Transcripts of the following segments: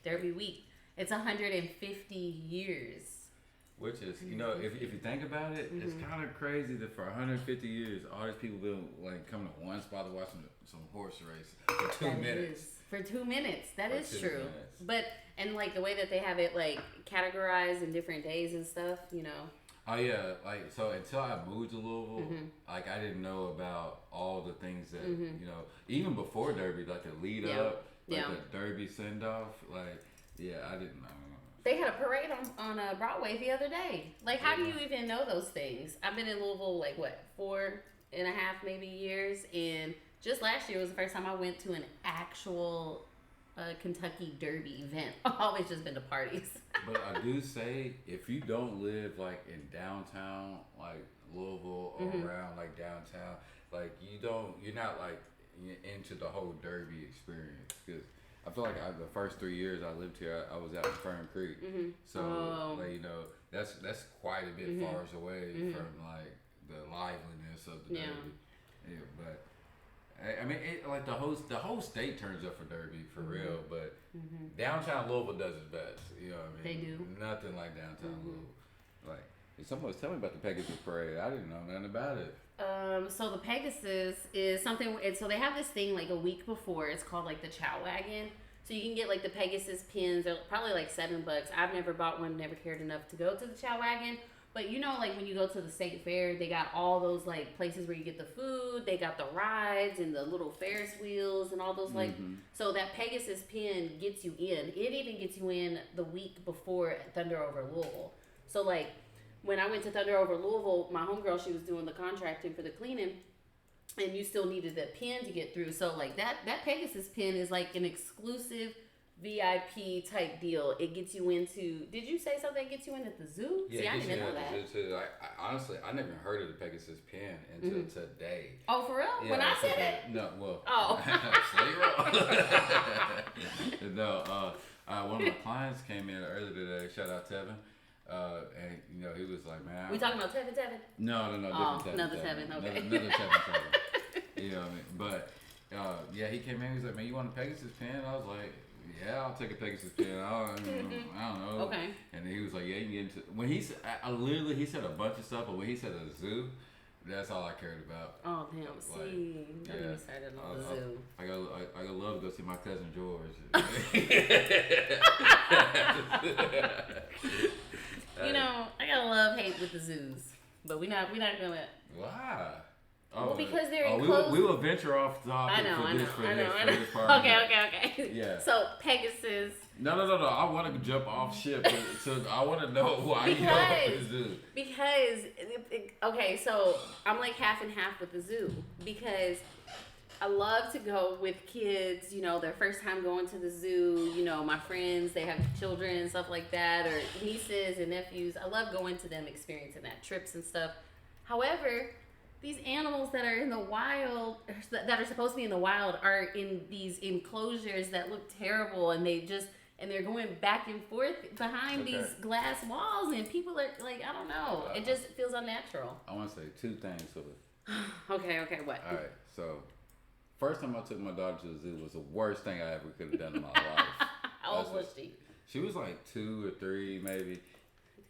Derby week. It's 150 years. Which is, if you think about it, it's kind of crazy that for 150 years, all these people been like coming to one spot to watch some horse race for 2 minutes. For 2 minutes, that is true. Minutes. But and like the way that they have it like categorized in different days and stuff, Oh yeah, like so until I moved to Louisville, like I didn't know about all the things that even before Derby, like the lead up, like the Derby send off, like I didn't know. They had a parade on Broadway the other day. Like, how do you even know those things? I've been in Louisville, like, 4.5 maybe years. And just last year was the first time I went to an actual Kentucky Derby event. I've always just been to parties. But I do say, if you don't live, like, in downtown, like, Louisville or around, like, downtown, like, you're not, like, into the whole Derby experience. Because I feel like the first 3 years I lived here, I was out in Fern Creek, so that's quite a bit far away from like the liveliness of the Derby. Yeah, but I mean, like the whole state turns up for Derby for real, but downtown Louisville does its best. You know what I mean? They do. Nothing like downtown Louisville. Like someone was telling me about the Pegasus Parade. I didn't know nothing about it. So the Pegasus is something, so they have this thing like a week before. It's called like the Chow Wagon. So you can get like the Pegasus pins. They're probably like $7. I've never bought one, never cared enough to go to the Chow Wagon. But like when you go to the state fair, they got all those like places where you get the food. They got the rides and the little Ferris wheels and all those like. So that Pegasus pin gets you in. It even gets you in the week before Thunder Over Louisville. So like, when I went to Thunder Over Louisville, my homegirl, she was doing the contracting for the cleaning, and you still needed the pin to get through. So, like, that Pegasus pin is, like, an exclusive VIP type deal. It gets you into... Did you say something that gets you in at the zoo? Yeah, see, I didn't know that. Too. Honestly, I never heard of the Pegasus pin until today. Oh, for real? Yeah, when I said it? No, well... Oh. No, one of my clients came in earlier today. Shout out Tevin. And he was like, man. We talking about Tevin? No, different Tevin. Another Tevin, okay. Another Tevin. You know what I mean? But he came in. He was like, man, you want a Pegasus pen? I was like, yeah, I'll take a Pegasus pen. I don't know. Okay. And then he was like, yeah, you can get into. When he said, he said a bunch of stuff, but when he said a zoo, that's all I cared about. Oh damn! See, don't get me started on the zoo. I gotta love to go see my cousin George. I gotta love hate with the zoos, but we're not gonna. Why? Well, because they're enclosed. We will venture off topic I know. for this part. Okay. Yeah. So Pegasus. No. I want to jump off ship. So I want to know why you go with the zoo. Because okay, so I'm like half and half with the zoo because I love to go with kids. Their first time going to the zoo. My friends, they have children and stuff like that, or nieces and nephews. I love going to them, experiencing that, trips and stuff. However, these animals that are in the wild, that are supposed to be in the wild, are in these enclosures that look terrible, and they're going back and forth behind these glass walls, and people are like, I don't know, it just feels unnatural. I want to say two things to it. Okay, what? All right, so first time I took my daughter to the zoo was the worst thing I ever could have done in my life. How old was she? She was like 2 or 3, maybe.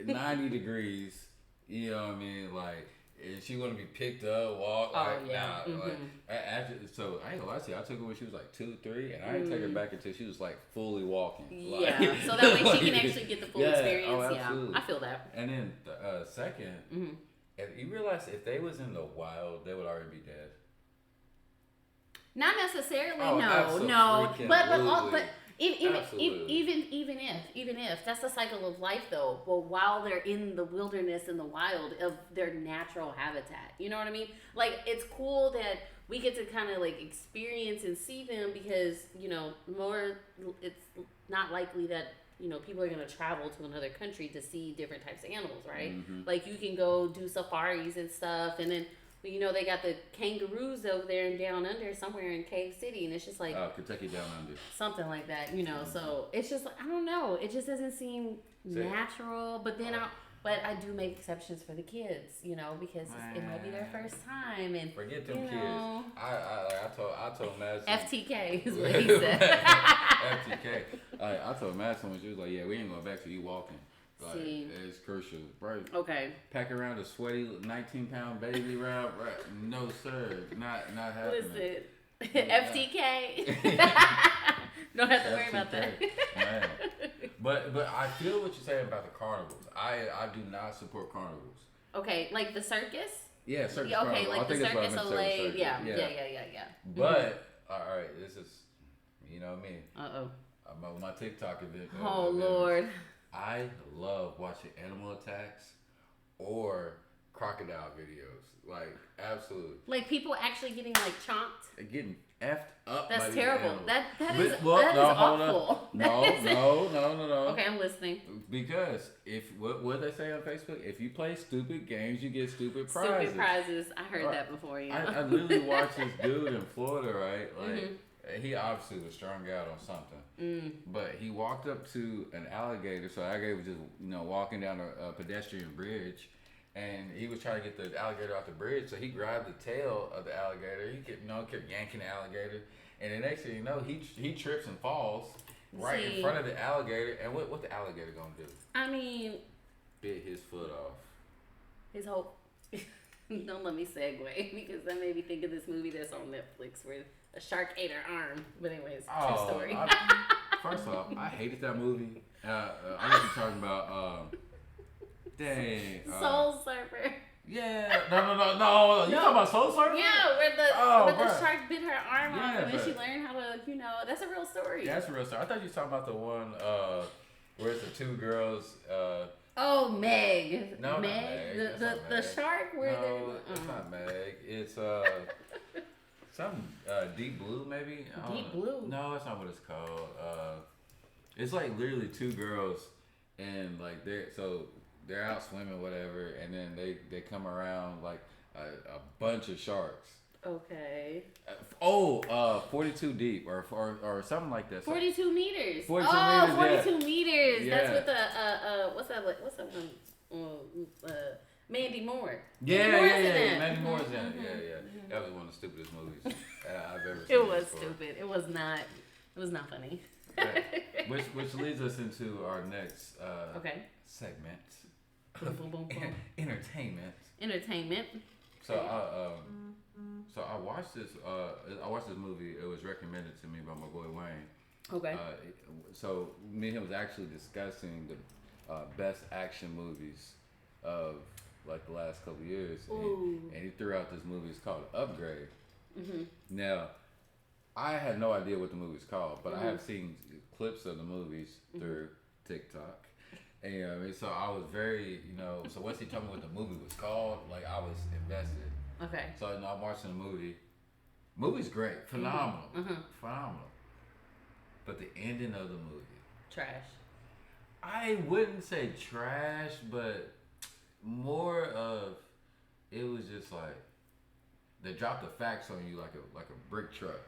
90 degrees. You know what I mean? Like, and she want to be picked up, walk. So I ain't gonna lie to you. I took her when she was like 2, 3, and I didn't take her back until she was like fully walking. Yeah, so that way she can actually get the full experience. Oh, absolutely. I feel that. And then second, if you realize if they was in the wild, they would already be dead. Not necessarily, no. But even if that's the cycle of life though. But while they're in the wilderness in the wild of their natural habitat, you know what I mean? Like, it's cool that we get to kind of like experience and see them because it's not likely that people are going to travel to another country to see different types of animals, right? Like, you can go do safaris and stuff, and then they got the kangaroos over there and down under somewhere in Cave City, and it's just like Kentucky Down Under, something like that, So it's just, I don't know, it just doesn't seem natural. But then But I do make exceptions for the kids, you know, because it might be their first time, and forget them kids. know, I told Madison. FTK is what he said. FTK. I told Madison when she was like, "Yeah, we ain't going back till you walking." Like, See. it's crucial, right? Okay. Pack around a sweaty 19-pound baby around, right? No sir, not happening. Listen, FTK. Don't have to worry about that. Man. But I feel what you're saying about the carnivals. I do not support carnivals. Okay, like the circus. Yeah, circus. Yeah, okay, carnival. like I think the that's what I circus meant to say, Olay. Yeah. But all right, this is, you know me. Uh-oh. My TikTok event. Oh Lord. I love watching animal attacks or crocodile videos. Like, absolutely. Like people actually getting like chomped. Getting effed up. That's terrible. That is Hold awful. No. Okay, I'm listening. Because what they say on Facebook, if you play stupid games, you get stupid prizes. Stupid prizes. I heard that before. Yeah. I literally watched this dude in Florida, right? Like, he obviously was strung out on something. But he walked up to an alligator. So alligator was just, walking down a pedestrian bridge. And he was trying to get the alligator off the bridge. So he grabbed the tail of the alligator. He kept yanking the alligator. And the next thing you know, he trips and falls right in front of the alligator. And what the alligator gonna do? I mean, bit his foot off. His whole... Don't let me segue, because that made me think of this movie that's on Netflix where a shark ate her arm. But anyways, true story. First off, I hated that movie. I know what you're talking about. Dang. Soul Surfer. Yeah. No. You talking about Soul Surfer? Yeah, where the shark bit her arm off, and then she learned how to, that's a real story. Yeah, that's a real story. I thought you were talking about the one where it's the two girls. Oh, Meg. No, Meg. Not Meg. The shark where no, it's not Meg. It's some Deep Blue maybe. Deep Blue. No, that's not what it's called. It's like literally two girls, and like they're out swimming, whatever, and then they come around like a bunch of sharks. Okay. 42 deep or something like that. 42 meters. 42 meters. 42 yeah. meters. Yeah. That's with the what's that one? Mandy Moore. Yeah. Mandy Moore's in it. Yeah. That was one of the stupidest movies I've ever seen. It was stupid. It was not funny. Which leads us into our next segment. Boom. Entertainment. So I watched this. I watched this movie. It was recommended to me by my boy Wayne. Okay. So me and him was actually discussing the best action movies of like the last couple years, and he threw out this movie. It's called Upgrade. Now, I had no idea what the movie's called, but I have seen clips of the movies through TikTok. And so I was very, so once he told me what the movie was called, like I was invested. Okay. So I'm watching the movie. Movie's great. Phenomenal. Phenomenal. But the ending of the movie. Trash. I wouldn't say trash, but more of, it was just like, they dropped the facts on you like a brick truck.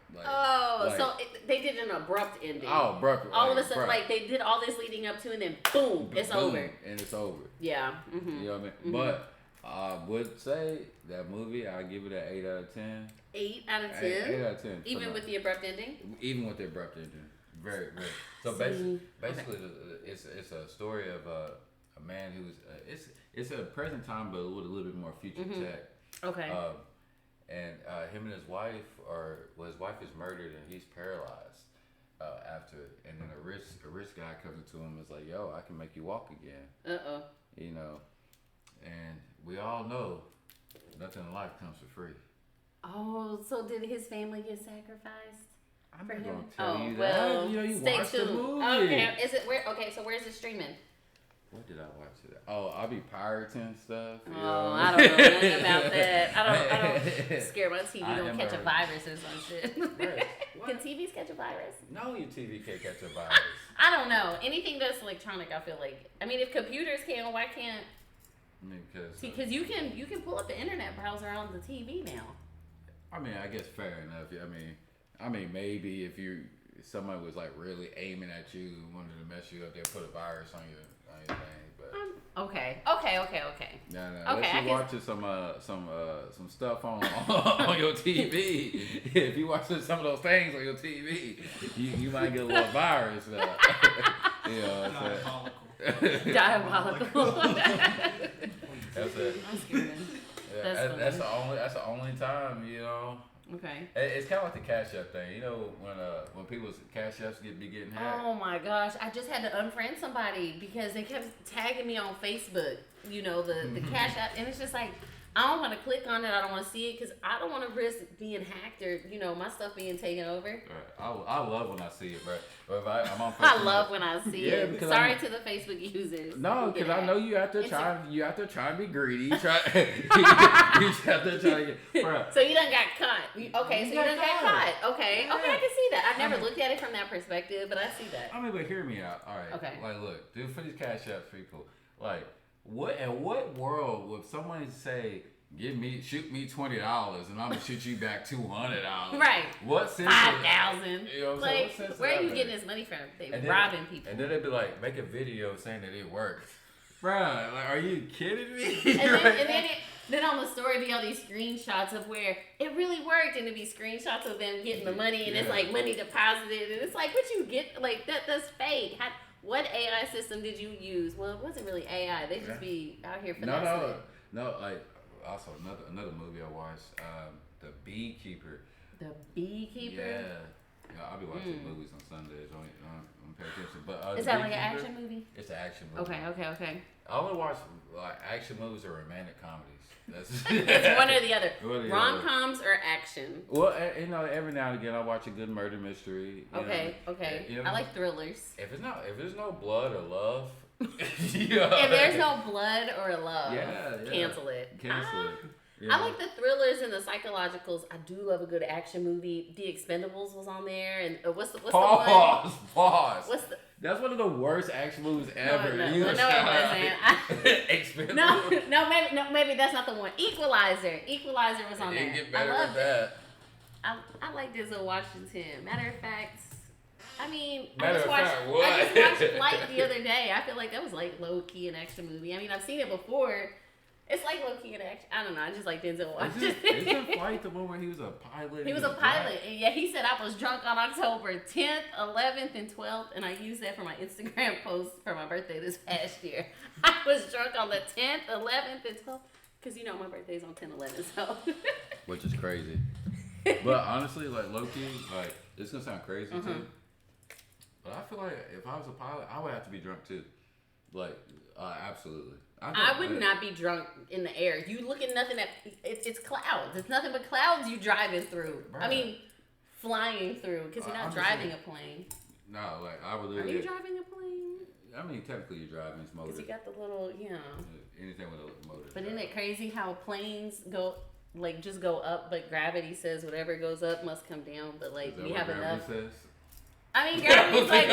They did an abrupt ending. Oh, abrupt. All of a sudden, like they did all this leading up to, and then boom, it's over. And it's over. Yeah. You know what I mean? But I would say that movie, I give it an 8 out of 10. 8 out of 10. 8 out of 10. Even with the abrupt ending. Even with the abrupt ending, very, very. So basically, it's a story of a man who's it's a present time, but with a little bit more future tech. Okay. And him and his wife his wife is murdered and he's paralyzed after. And then a rich guy comes to him and is like, "Yo, I can make you walk again." And we all know nothing in life comes for free. Oh, so did his family get sacrificed? I'm for not him? gonna tell you that. Well, You stay watched tuned. the movie. Okay, so where's it streaming? What did I watch today? Oh, I'll be pirating stuff. I don't know nothing about that. I don't scare my TV don't catch a virus or some shit. Can TVs catch a virus? No, your TV can't catch a virus. I don't know. Anything that's electronic, I feel like. I mean, if computers can, why can't? Because you can pull up the internet browser on the TV now. I mean, I guess fair enough. I mean, maybe if you somebody was like really aiming at you, wanted to mess you up, they put a virus on your thing. But okay. no, Okay, unless you watching some stuff on on your TV. If you watching some of those things on your TV, you might get a little virus. You know what I'm saying? Diabolical. That's it. I'm scared. Yeah, that's the only time, you know. Okay. It's kind of like the Cash App thing, you know, when people's Cash Apps be getting hacked. Oh my gosh, I just had to unfriend somebody because they kept tagging me on Facebook. You know, the Cash App, and it's just like I don't want to click on it. I don't want to see it because I don't want to risk being hacked or my stuff being taken over. Right. I love when I see it, but if I'm on Facebook, I love when I see it. because Sorry to the Facebook users. No, because I know you out there trying to be greedy. You out there trying to get. Bruh. So you done got caught. You done got caught. Okay, Yeah. okay, I can see that. I've never looked at it from that perspective, but I see that. I mean, but hear me out. All right. Okay. Like, look, dude, for these Cash App people, like, what world would someone say? Shoot me $20 and I'm gonna shoot you back $200. Right. What sense? 5,000. You know what I'm saying? Like, What sense where are you that getting make? this money from? They And then- robbing people. And then they'd be like, make a video saying that it worked. Bruh, like, are you kidding me? Then on the story be all these screenshots of where it really worked, and it'd be screenshots of them getting the money, and it's like money deposited, and it's like, what you get? Like that's fake. What AI system did you use? Well, it wasn't really AI. They just be out here finessing it. No. Like also another movie I watched, The Beekeeper. The Beekeeper. Yeah, I'll be watching movies on Sundays. Don't pay attention. But is that like an action movie? It's an action movie. Okay. I only watch like action movies or romantic comedies. That's It's one or the other. One or the Rom-coms or action. Well, every now and again I watch a good murder mystery. Okay. You know, I like thrillers. If there's no blood or love, If there's no blood or love, cancel it. Cancel it. I like the thrillers and the psychologicals. I do love a good action movie. The Expendables was on there, and what's the one? Pause. What's the? That's one of the worst action movies ever. No, it wasn't. Expendables. Maybe that's not the one. Equalizer was on there. It get better than that. I like Denzel Washington. Matter of fact, I Matter just of watched fact, what? I just watched Flight the other day. I feel like that was like low key an action movie. I mean, I've seen it before. It's like low key an action. I don't know. I just like Denzel Washington. Isn't Flight the one where he was a pilot? He was a pilot. And yeah, he said I was drunk on October 10th, 11th, and 12th, and I used that for my Instagram post for my birthday this past year. I was drunk on the 10th, 11th, and 12th, because my birthday's on 10/11, so. Which is crazy. But honestly, like low key, like it's gonna sound crazy too. But I feel like if I was a pilot, I would have to be drunk too. Like, absolutely. I would not be drunk in the air. You look at nothing it's clouds. It's nothing but clouds you driving through. Right. I mean, flying through because you're not driving a plane. No, like I would. Are you driving a plane? I mean, technically you're driving. It's motor. Because you got the little, anything with a motor. But isn't it crazy how planes just go up, but gravity says whatever goes up must come down. But like we have enough. Says? I mean, gravity's like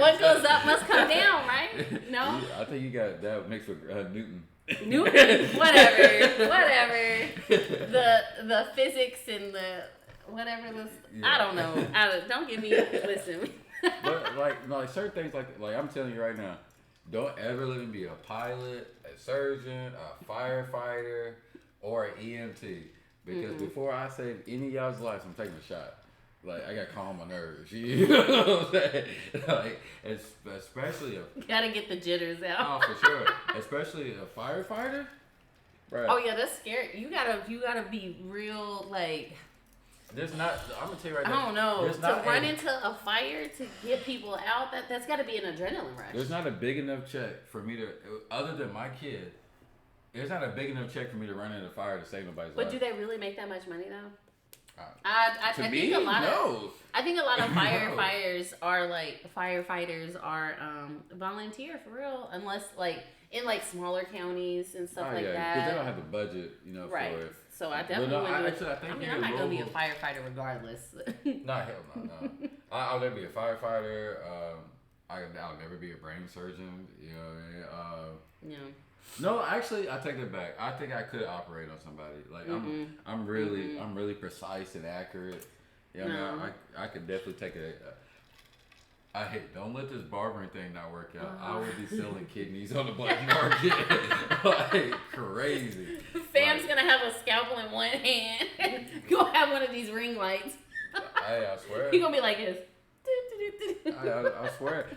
what goes up must come down, right? No? I think you got that mixed with Newton. Newton? Whatever. The physics and the whatever. I don't know. Don't give me, listen. But like certain things like I'm telling you right now, don't ever let me be a pilot, a surgeon, a firefighter, or an EMT. Because before I save any of y'all's lives, I'm taking a shot. Like, I gotta calm my nerves. You know what I'm saying? Like, especially gotta get the jitters out. Oh, for sure. Especially a firefighter. Right. Oh yeah, that's scary. You gotta be real like. There's not. I'm gonna tell you right now. I don't know. To run into a fire to get people out, that's got to be an adrenaline rush. There's not a big enough check for me to, other than my kid. There's not a big enough check for me to run into a fire to save nobody's life. But do they really make that much money though? I think a lot of firefighters are volunteer for real, unless like in like smaller counties and stuff like that. Because they don't have the budget, right. For it. So I definitely wouldn't do it. I I'm not gonna be a firefighter regardless. Nah, hell no. I'll never be a firefighter. I'll never be a brain surgeon. You know what I mean? Yeah. No, actually, I take that back. I think I could operate on somebody. Like I'm really precise and accurate. Yeah, I could definitely take don't let this barbering thing not work out. I will be selling kidneys on the black market. Like, crazy. Fam's gonna have a scalpel in one hand. You gonna have one of these ring lights. I swear. You gonna be like this. I swear.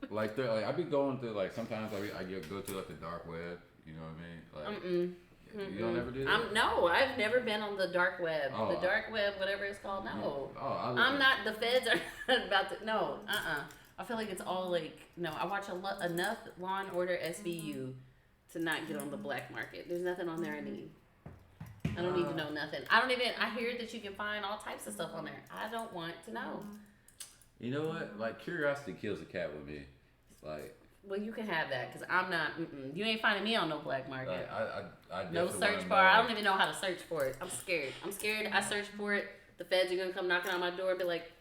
Like I be going through, like, sometimes I go to, like, the dark web. You know what I mean? Like, you don't ever do that? No, I've never been on the dark web. The dark web, whatever it's called. No. I'm not. The feds are not about to. No. I feel like it's all like, no. I watch enough Law and Order SVU to not get on the black market. There's nothing on there I need. I don't need to know nothing. I hear that you can find all types of stuff on there. I don't want to know. You know what? Like, curiosity kills a cat with me. Like. Well, you can have that, because I'm not. You ain't finding me on no black market. Like, I no search bar. I don't even know how to search for it. I'm scared. I search for it. The feds are gonna come knocking on my door and be like,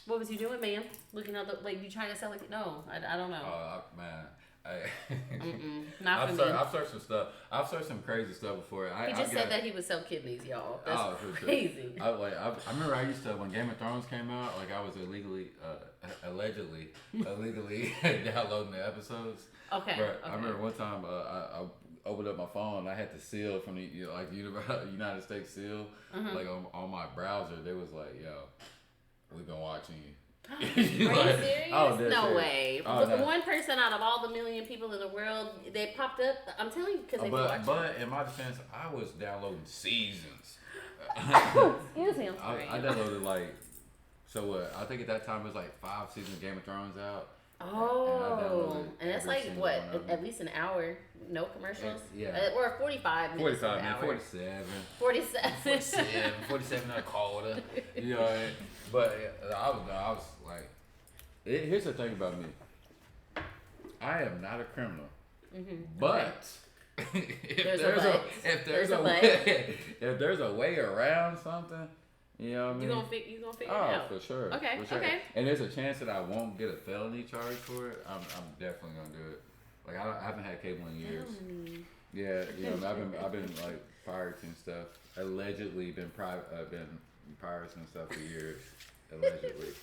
"What was you doing, ma'am? Looking at the, like, you trying to sell it?" No, I don't know. Man, not for me. I've searched some stuff. I've searched some crazy stuff before. He just said that he would sell kidneys, y'all. That's crazy. Sure. I remember I used to, when Game of Thrones came out, like, I was allegedly downloading the episodes. Okay. But I remember one time I opened up my phone and I had the seal from the United States seal, like, on my browser. They was like, "Yo, we've been watching you." Are you serious? No way. No. One person out of all the million people in the world, they popped up. I'm telling you, because they watched. But in my defense, I was downloading seasons. Excuse me, I'm sorry. I downloaded, like, so what? I think at that time it was like 5 seasons of Game of Thrones out. Oh, and that's like what? At least an hour, no commercials. Or 45 minutes. 45 minutes. 47 and a quarter. You know, but I was like, here's the thing about me. I am not a criminal, but if there's a way around something. You know what I mean? You gonna figure it out. For sure. Okay. For sure. Okay. And there's a chance that I won't get a felony charge for it. I'm definitely gonna do it. Like, I haven't had cable in years. Yeah, you know, I've been like pirating stuff. Allegedly been pirating stuff for years. Allegedly.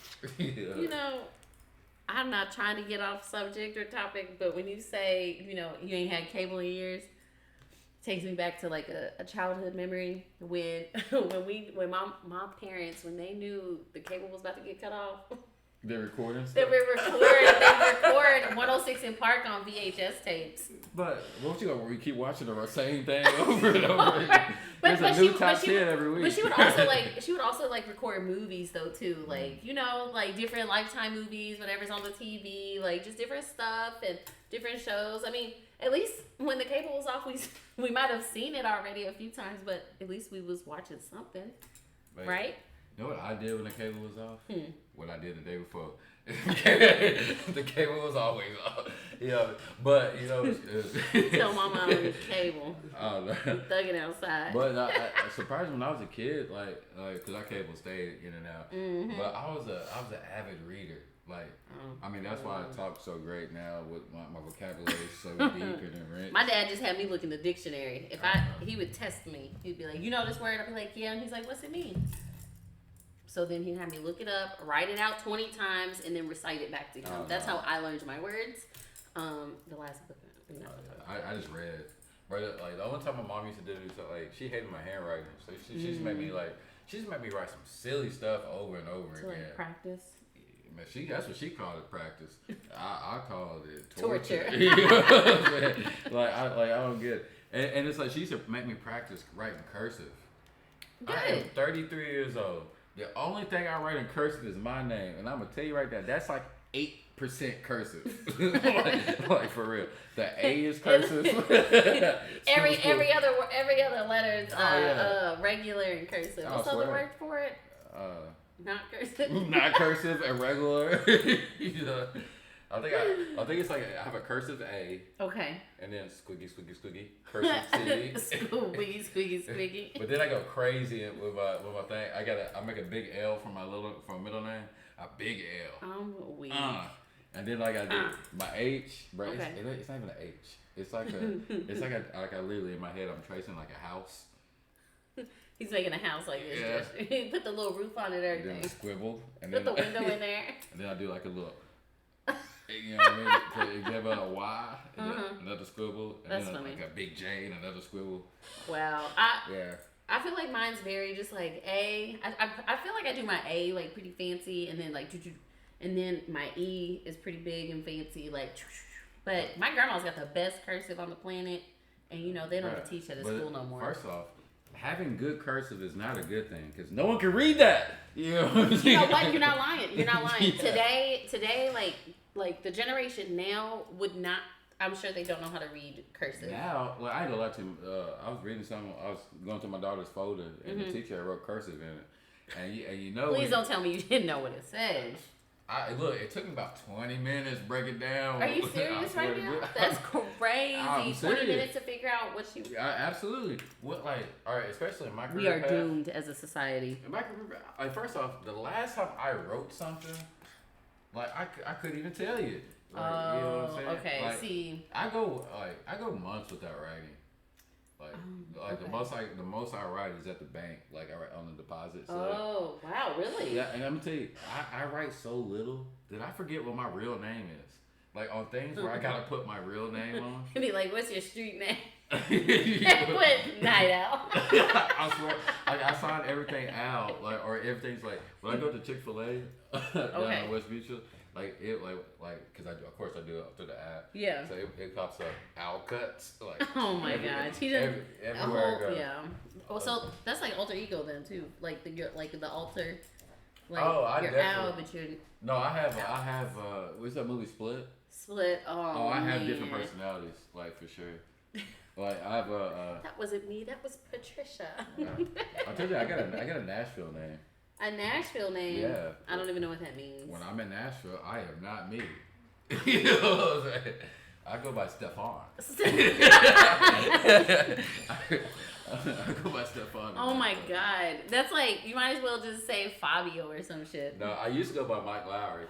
You know, I'm not trying to get off subject or topic, but when you say, you know, you ain't had cable in years, takes me back to, like, a childhood memory when my parents, when they knew the cable was about to get cut off. They're recording stuff? They record 106 in Park on VHS tapes. But won't you keep watching the same thing over and over again? There's a new top 10 every week. But she would also record movies though too, like, you know, like different Lifetime movies, whatever's on the TV, like just different stuff and different shows. I mean, at least when the cable was off, we might have seen it already a few times, but at least we was watching something, right? You know what I did when the cable was off? What I did the day before. The cable was always off. Yeah, but, you know. Tell my mom on the cable. Oh, no. Thugging outside. But I surprised when I was a kid, like, because our cable stayed in and out. But I was an avid reader. Like, I mean, that's why I talk so great now with my vocabulary is so deep and rich. My dad just had me look in the dictionary. He would test me. He'd be like, "You know this word?" I'd be like, "Yeah." And he's like, "What's it mean?" So then he'd have me look it up, write it out 20 times, and then recite it back to him. That's how I learned my words. The last book. I just read. But, like, the only time my mom used to do it, like, she hated my handwriting. So she just made me, like, write some silly stuff over and over again. Like, practice. Man, that's what she called it, practice. I called it torture. You know what I'm saying? I don't get it. And it's like she used to make me practice writing cursive. Good. I am 33 years old. The only thing I write in cursive is my name, and I'm gonna tell you right now, that's like 8% cursive. like for real. The A is cursive. every other letter is regular and cursive. What's the other word for it? Not cursive. Not cursive and regular. You know, I think it's like I have a cursive A. Okay. And then squiggy, cursive C. Squiggy. But then I go crazy with my thing. I make a big L for my middle name. A big L. I'm weak. And then I do my H, bro. Okay. It's not even an H. It's like I literally in my head I'm tracing like a house. He's making a house like this. Yeah. He put the little roof on it and everything. Then a squibble. And put the window in there. And then I do like a little You know what I mean? To give her a Y, and then another squibble, and That's then funny. like a big J and another squibble. Wow. Yeah. I feel like mine's very just like A. I feel like I do my A like pretty fancy, and then like and then my E is pretty big and fancy like. But my grandma's got the best cursive on the planet, and you know they don't teach that at school no more. First off, having good cursive is not a good thing because no one can read that. You know what I'm saying? You know what? You're not lying. You're not lying. Yeah. Today, like the generation now would not. I'm sure they don't know how to read cursive. Now, well, I ain't gonna lie to you. I was reading something. I was going through my daughter's folder, and the teacher wrote cursive in it. And you know. Please don't tell me you didn't know what it said. Look, it took me about 20 minutes to break it down. Are you serious right now? That's crazy. 20 minutes to figure out what she. Absolutely. What all right, especially in my career. We are doomed as a society. In my career, first off, the last time I wrote something, I couldn't even tell you. You know what I'm saying? Okay. See, I go months without writing. The most I write is at the bank. Like I write on the deposit. So wow, really? Yeah, and I'm gonna tell you, I write so little that I forget what my real name is. Like on things where I gotta put my real name on. You'd be like, "What's your street name?" Put Night Owl. I swear, I sign everything out, or everything's like when I go to Chick-fil-A down in West Beach. Because of course I do it through the app. Yeah. So it pops up Owl Cuts. Oh my God. He everywhere I go. Yeah. Well, so that's like alter ego then too. Like the alter. Like I you're definitely. Owl, but you're. No, I have. What's that movie Split? Split. Oh. I have different personalities, for sure. I have a. That wasn't me. That was Patricia. Yeah. I told you I got a Nashville name. A Nashville name? Yeah. I don't even know what that means. When I'm in Nashville, I am not me. You know what I'm saying? I go by Stefan. I go by Stefan. Oh my God. That's like, you might as well just say Fabio or some shit. No, I used to go by Mike Lowry.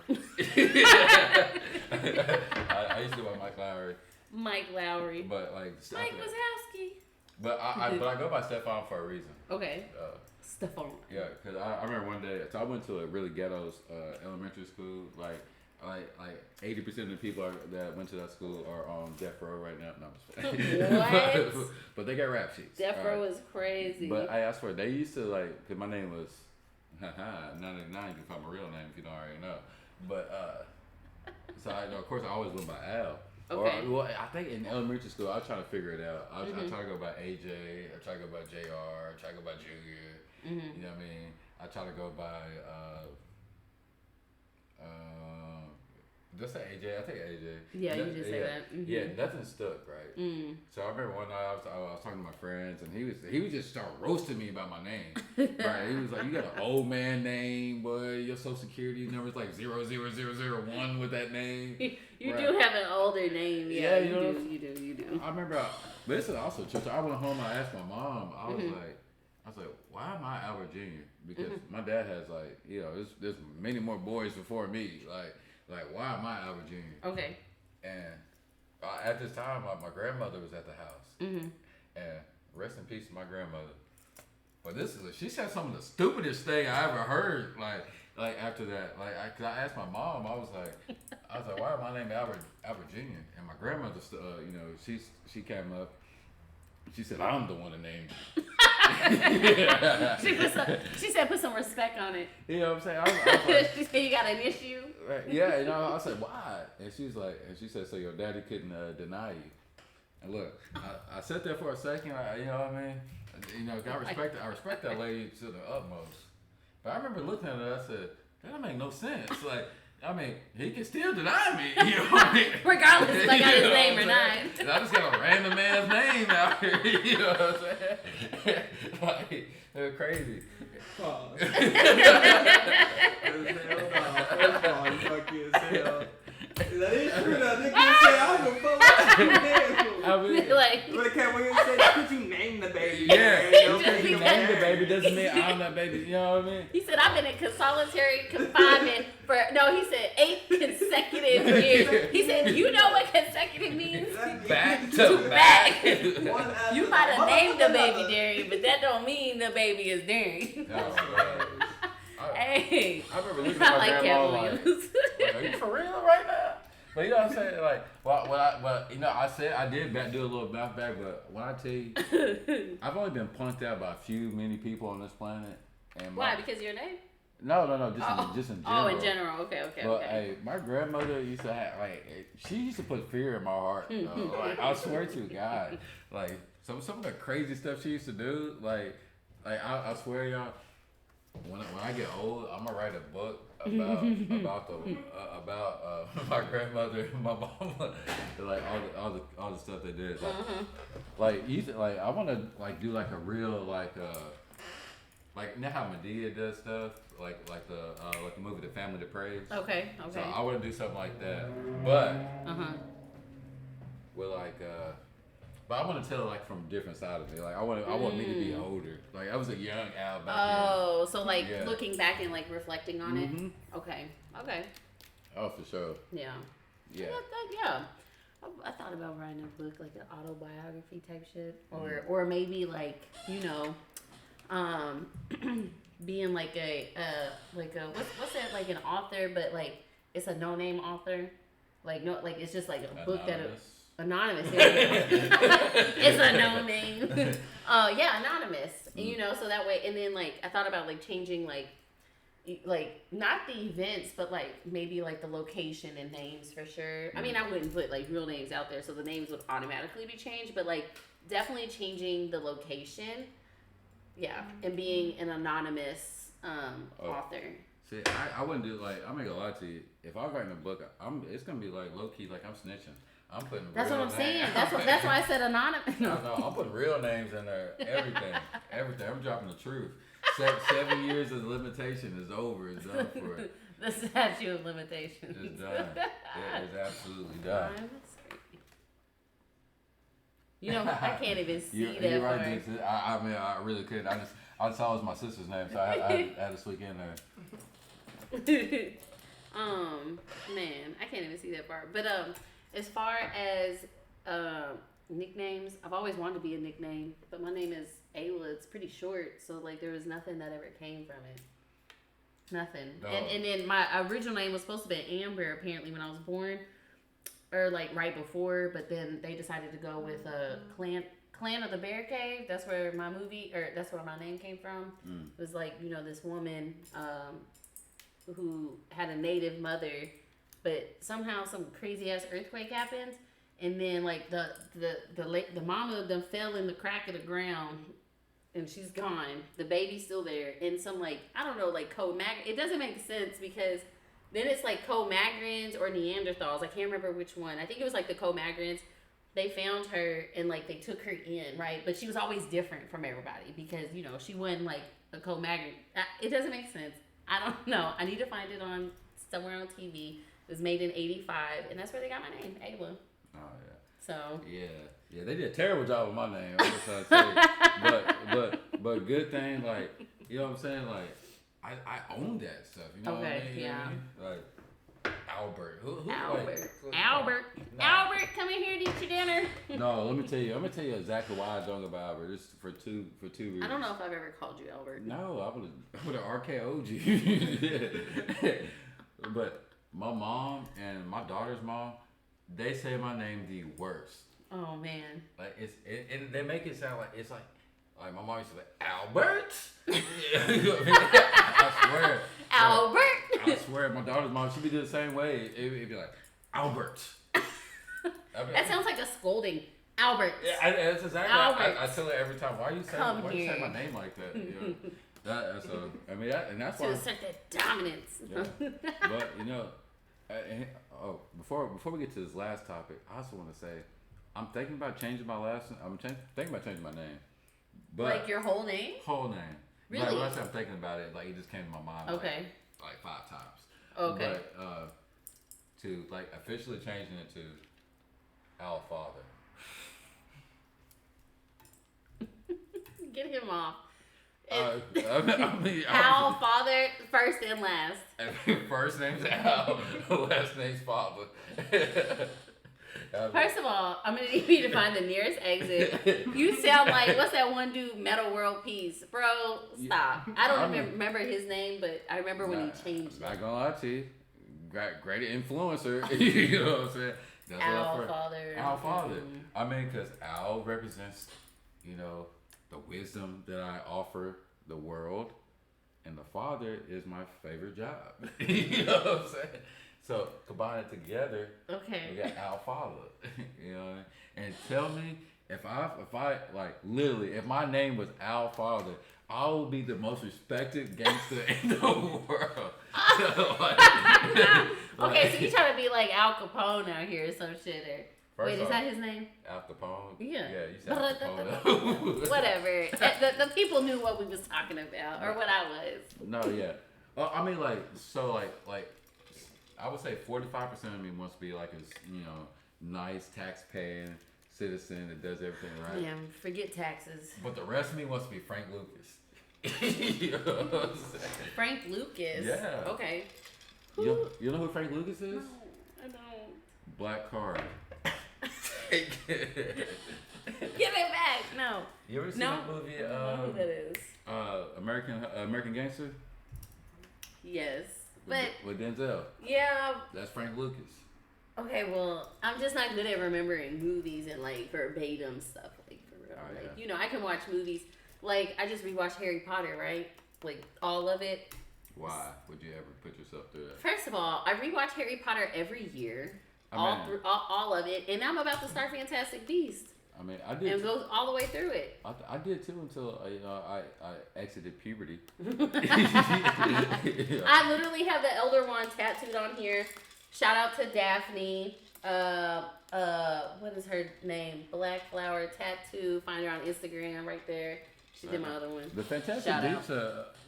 I used to go by Mike Lowry. Mike Lowry. But Mike Wazowski. But I go by Stefan for a reason. Okay. Stefan. Yeah, because I remember one day, so I went to a really ghetto elementary school. Like 80% of the people that went to that school are on death row right now. No, I'm just kidding. What? but they got rap sheets. Death row is crazy. But I asked for it. They used to because my name was 99. You can call my real name if you don't already know. But so of course I always went by Al. Okay. I think in elementary school I was trying to figure it out. I try to go by AJ. I try to go by JR. I try to go by Junior. You know what I mean? I try to go by just say AJ. I think AJ. Yeah, you just say that. Mm-hmm. Yeah, nothing stuck, right? So I remember one night I was talking to my friends, and he was just start roasting me about my name. Right? He was like, "You got an old man name, boy. Your social security number is like 00001 with that name." You do have an older name. Yeah, you do. I remember. But this is also true. So I went home. I asked my mom. I was like, why am I Albert Jr.? Because my dad has there's many more boys before me. Like, why am I Albert Jr.? Okay. And at this time, my grandmother was at the house. And rest in peace to my grandmother. But she said some of the stupidest thing I ever heard. Like after that, cause I asked my mom, I was like, why is my name Albert Jr.? And my grandmother, she came up. She said, I'm the one that named you. She said, put some respect on it. You know what I'm saying? I was like, she said, you got an issue? Right. Yeah, I said, why? And she said, so your daddy couldn't deny you. And look, I sat there for a second, you know what I mean? I respect that lady to the utmost. But I remember looking at her, I said, that don't make no sense. He can still deny me. You know what I mean? Regardless if I got his name or not. I just got a random man's name out here. You know what I'm saying? They're crazy. Pause. That is true though. Nigga say I don't fuck when you say could you name the baby? Yeah. Because you name the baby doesn't mean I'm that baby. You know what I mean? He said I've been in solitary confinement for 8 consecutive years. He said, you know what consecutive means? Back to back. You might have named the baby Darian, but that don't mean the baby is Darian. Hey, I remember looking at my grandma like, are you for real right now? But you know what I'm saying? Like, I said I did do a little bounce back, but when I tell you, I've only been punked out by many people on this planet. And Why? Because of your name? No, just in general. Oh, in general. Okay. But hey, my grandmother used to have she used to put fear in my heart. Like I swear to God, like some of the crazy stuff she used to do, like I swear y'all, when I get old, I'm gonna write a book about my grandmother and my mama, like all the stuff they did. Like I want to do like a real like you know how Medea does stuff, like the movie The Family That Prays. Okay. So I want to do something like that, but with but I want to tell it like from a different side of me. Like I want me to be older. Like I was a young Al back then. So like looking back and like reflecting on it. Okay. Oh, for sure. Yeah. Yeah. I thought about writing a book, like an autobiography type shit, or maybe like being like a what's that, like an author, but like it's a no name author, like no, like it's just like a book that anonymous. It's a no name. Anonymous. And, so that way, and then like I thought about like changing like not the events, but like maybe like the location and names for sure. I mean, I wouldn't put like real names out there, so the names would automatically be changed, but like definitely changing the location. Yeah, and being an anonymous author. See, I wouldn't do I'm not gonna lie to you. If I'm writing a book, it's gonna be like low key, like I'm snitching. I'm putting. That's what I'm saying. That's why I said anonymous. No, I'm putting real names in there. Everything. I'm dropping the truth. 7 years of limitation is over. It's done for it. The statute of limitations. It's done. It is absolutely done. I can't even see that. You're right, I mean, I really couldn't. I saw it was my sister's name, so I had to sneak in there. Man, I can't even see that part. But as far as nicknames, I've always wanted to be a nickname, but my name is Ayla. It's pretty short, so like there was nothing that ever came from it. Nothing. No. And then my original name was supposed to be Amber apparently when I was born, or like right before, but then they decided to go with Clan of the Bear Cave. That's where my name came from. It was like, this woman who had a native mother, but somehow some crazy ass earthquake happened, and then like the mama of them fell in the crack of the ground, and she's gone. The baby's still there, and some like I don't know, like it doesn't make sense because then it's like Cro-Magrons or Neanderthals. I can't remember which one. I think it was like the Cro-Magrons. They found her and like they took her in, right? But she was always different from everybody because she wasn't like a Cro-Magnon. It doesn't make sense. I don't know. I need to find it on somewhere on TV. It was made in '85, and that's where they got my name, Ayla. Oh yeah. So. Yeah. They did a terrible job with my name. I'm just trying to say. But good thing, like you know what I'm saying, like I own that stuff. You know what I mean? Yeah. Like Albert. Who Albert. Like, Albert. No. Albert, come in here and eat your dinner. No, let me tell you. I'm gonna tell you exactly why I don't go by Albert. Just for two reasons. I don't know if I've ever called you Albert. No, I would have RKO'd you. But my mom and my daughter's mom, they say my name the worst. Oh man. Like and they make it sound like it's like my mom used to be like Albert. I swear. Albert. I swear, my daughter's mom, she'd be the same way. It'd be like Albert. That sounds like a scolding. Albert. Yeah, that's exactly. Albert. I tell her every time. Why you say my name like that? That's why. To assert that dominance. Yeah. But before we get to this last topic, I also want to say, I'm thinking about changing my thinking about changing my name. But like your whole name? Whole name. Really? Like, last time I'm thinking about it, like it just came to my mind. Okay. Like 5 times. Okay. But to like officially changing it to Al Father. Get him off. Al Father, first and last. First name's Al, last name's Father. First of all, I'm gonna need you to find the nearest exit. You sound like what's that one dude, Metal World Peace, bro? Stop. I don't remember his name, but I remember when he changed it. Not gonna lie to you, great influencer. You know what I'm saying? That's Al Father. Al Father. I mean, because Al represents, the wisdom that I offer the world, and the Father is my favorite job. You know what I'm saying? So combine it together. Okay. We got Al Father. You know what I mean? And tell me if I like literally if my name was Al Father, I would be the most respected gangster in the world. Okay, so you trying to be like Al Capone out here or some shit or wait, is that his name? Al Capone? Yeah. Yeah, you said Al Capone. Whatever. The people knew what we was talking about or what I was. No, yeah. Well, I mean, like I would say 45% of me wants to be like a, nice tax-paying citizen that does everything right. Yeah, forget taxes. But the rest of me wants to be Frank Lucas. You know what I'm saying? Frank Lucas? Yeah. Okay. You know who Frank Lucas is? No, I don't. Black Card. Give it back. No. You ever seen No. that movie? I don't know who that is. American Gangster? Yes. But With Denzel. yeah. That's Frank Lucas. Okay, well, I'm just not good at remembering movies and like verbatim stuff. Like for real. Oh, Like, yeah. I can watch movies. Like I just rewatched Harry Potter, right? Like all of it. Why would you ever put yourself through that? First of all, I rewatch Harry Potter every year. All of it. And I'm about to start Fantastic Beasts. I mean, I did. And go all the way through it. I did too until I exited puberty. I literally have the Elder Wand tattooed on here. Shout out to Daphne. What is her name? Black Flower Tattoo. Find her on Instagram right there. She did my other one. The Fantastic Shout Beasts.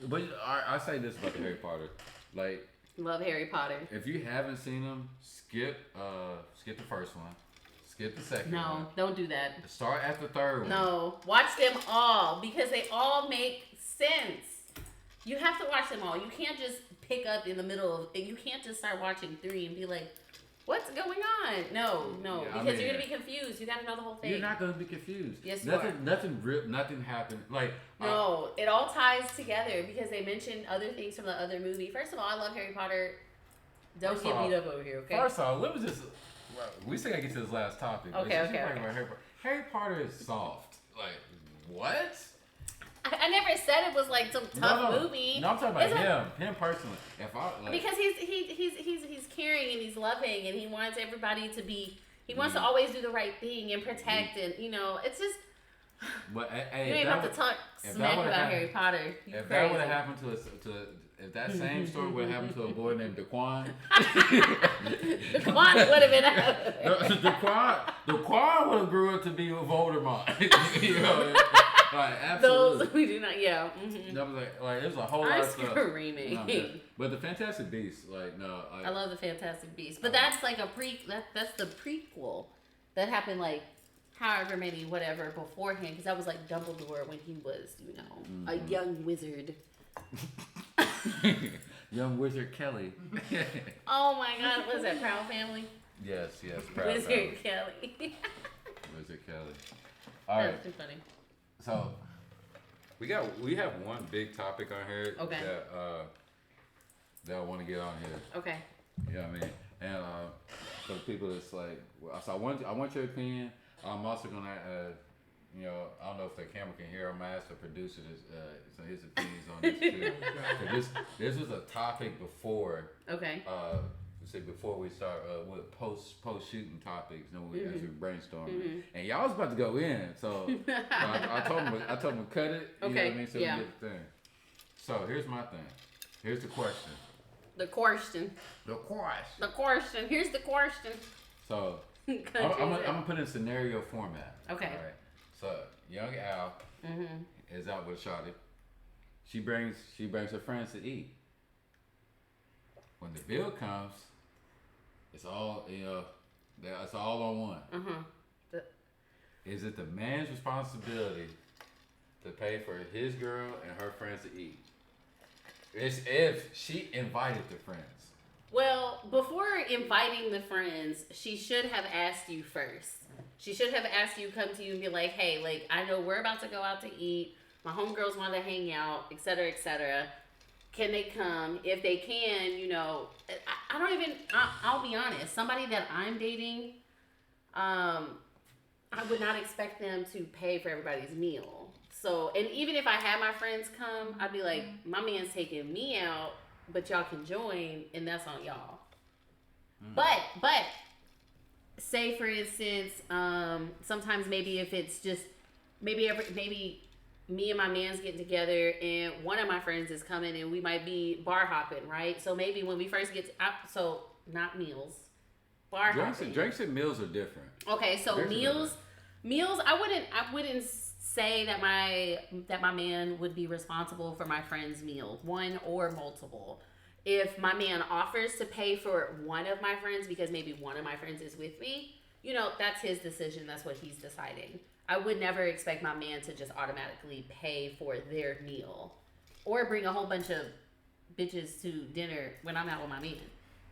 But I say this about the Harry Potter, like Love Harry Potter. if you haven't seen them, skip the first one, skip the second one. No, don't do that. Start at the third one. No, watch them all because they all make sense. You have to watch them all. You can't just pick up in the middle of. You can't just start watching 3 and be like, "What's going on?" No, Yeah, because you're gonna be confused. You gotta know the whole thing. You're not gonna be confused. Yes, you nothing, are. Nothing happened. Like No, it all ties together because they mentioned other things from the other movie. First of all, I love Harry Potter. Don't First get off- beat up over here, okay? First off, let me just. We still gotta get to this last topic. but Okay, since okay, you're talking okay. about Harry Potter is soft. Like what? I never said it was like some tough no. movie. No, I'm talking about It's him personally. If I like, because he's caring and he's loving and he wants everybody to be. He wants to always do the right thing and protect and it's just. but You ain't about to talk smack about Harry Potter. You If crazy. that would have happened if that same story would have happened to a boy named Daquan, Daquan would have been out. Daquan would have grew up to be Voldemort. You know, like Those absolutely. we do not. Yeah. Mm-hmm. That was like there's a whole lot I'm of stuff. screaming. No, yeah. But the Fantastic Beasts, I love the Fantastic Beasts, but that's like that's the prequel that happened like however many whatever beforehand because that was like Dumbledore when he was a young wizard. Young Wizard Kelly. Oh my God, was that Proud Family? Yes, proud Wizard family. Kelly. Wizard Kelly. All right. That's too funny. So we have one big topic on here Okay. that I want to get on here. Okay. You know what I mean? And for the people that's like, so I want your opinion. I'm also gonna, I don't know if the camera can hear. I'm gonna ask the producer his opinions on this too. 'Cause this was a topic before. Okay. Before we start with post shooting topics, as we brainstorming, and y'all was about to go in, so I told him to cut it. You know what I mean? So we get the thing. So here's my thing. Here's the question. The question. Here's the question. So I'm gonna put it in scenario format. Okay. All right. So young Al is out with Shawty. She brings her friends to eat. When the bill comes, it's all it's all on one. Is it the man's responsibility to pay for his girl and her friends to eat? It's if she invited the friends. Well, before inviting the friends, she should have asked you first. She should have asked you, come to you and be like, hey, like, I know we're about to go out to eat. My homegirls want to hang out, etc., etc. can they come? If they can, I don't even. I'll be honest. Somebody that I'm dating, I would not expect them to pay for everybody's meal. So, and even if I had my friends come, I'd be like, my man's taking me out, but y'all can join, and that's on y'all. But say for instance, sometimes maybe if it's just maybe me and my man's getting together and one of my friends is coming and we might be bar hopping, right? So maybe when we first get so not meals, bar hopping. Drinks and meals are different. Okay, so meals I wouldn't say that my man would be responsible for my friend's meal, one or multiple. If my man offers to pay for one of my friends because maybe one of my friends is with me, that's his decision. That's what he's deciding. I would never expect my man to just automatically pay for their meal or bring a whole bunch of bitches to dinner when I'm out with my man,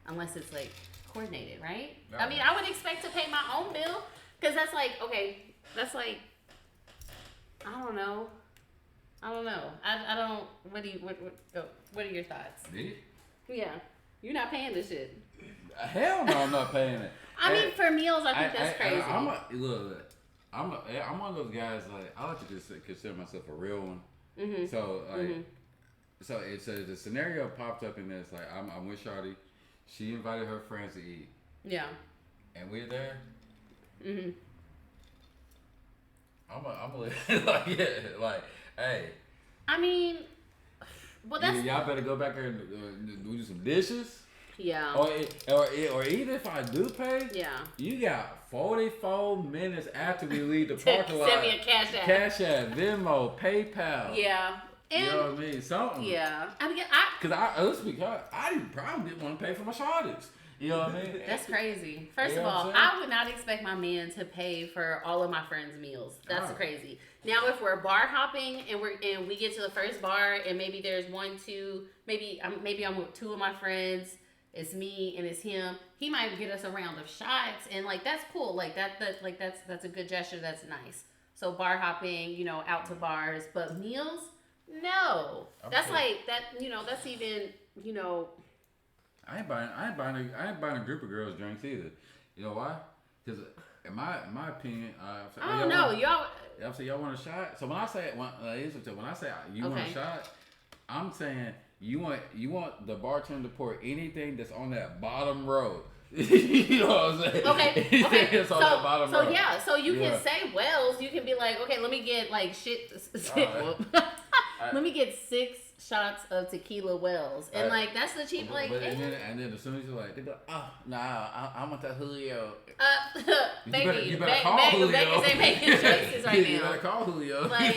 unless it's like coordinated, right? No. I mean, I would expect to pay my own bill because that's like, I don't know. I don't. What are your thoughts? Me? Yeah, you're not paying this shit. Hell no, I'm not paying it. I mean, for meals, I think that's crazy. I'm one of those guys, like, I like to consider myself a real one. Mm-hmm. So, like, so the scenario popped up in this, like, I'm with Shawty. She invited her friends to eat. Yeah. And we're there. Mm-hmm. I'm like, hey. I mean, well, that's... Y'all better go back there and do some dishes. Yeah. Or even if I do pay, you got 44 minutes after we leave the parking lot. Send me a Cash App. Cash App, Venmo, PayPal. Yeah. And, you know what I mean? Something. Yeah. I mean, I probably didn't want to pay for my shawties. You know what I mean? That's crazy. First of all, I would not expect my man to pay for all of my friends' meals. That's crazy. Now, if we're bar hopping and we get to the first bar and maybe there's maybe I'm with two of my friends. It's me and it's him. He might get us a round of shots, and like that's cool. Like that's a good gesture. That's nice. So bar hopping, out to bars, but meals, no. That's like that. That's even. I ain't buying a group of girls drinks either. You know why? Because in my opinion, I don't know. Y'all say y'all want a shot. So when I say you want a shot, I'm saying. You want the bartender to pour anything that's on that bottom row. You know what I'm saying? Okay. It's on that bottom row. Yeah, so you can say Wells. You can be like, okay, let me get like let me get 6 shots of tequila Wells, and like that's the cheap like. And then as soon as you're like, they go, oh nah, I want that Julio. Baby, you better call Julio. Vegas ain't making choices right now. You better call Julio. Like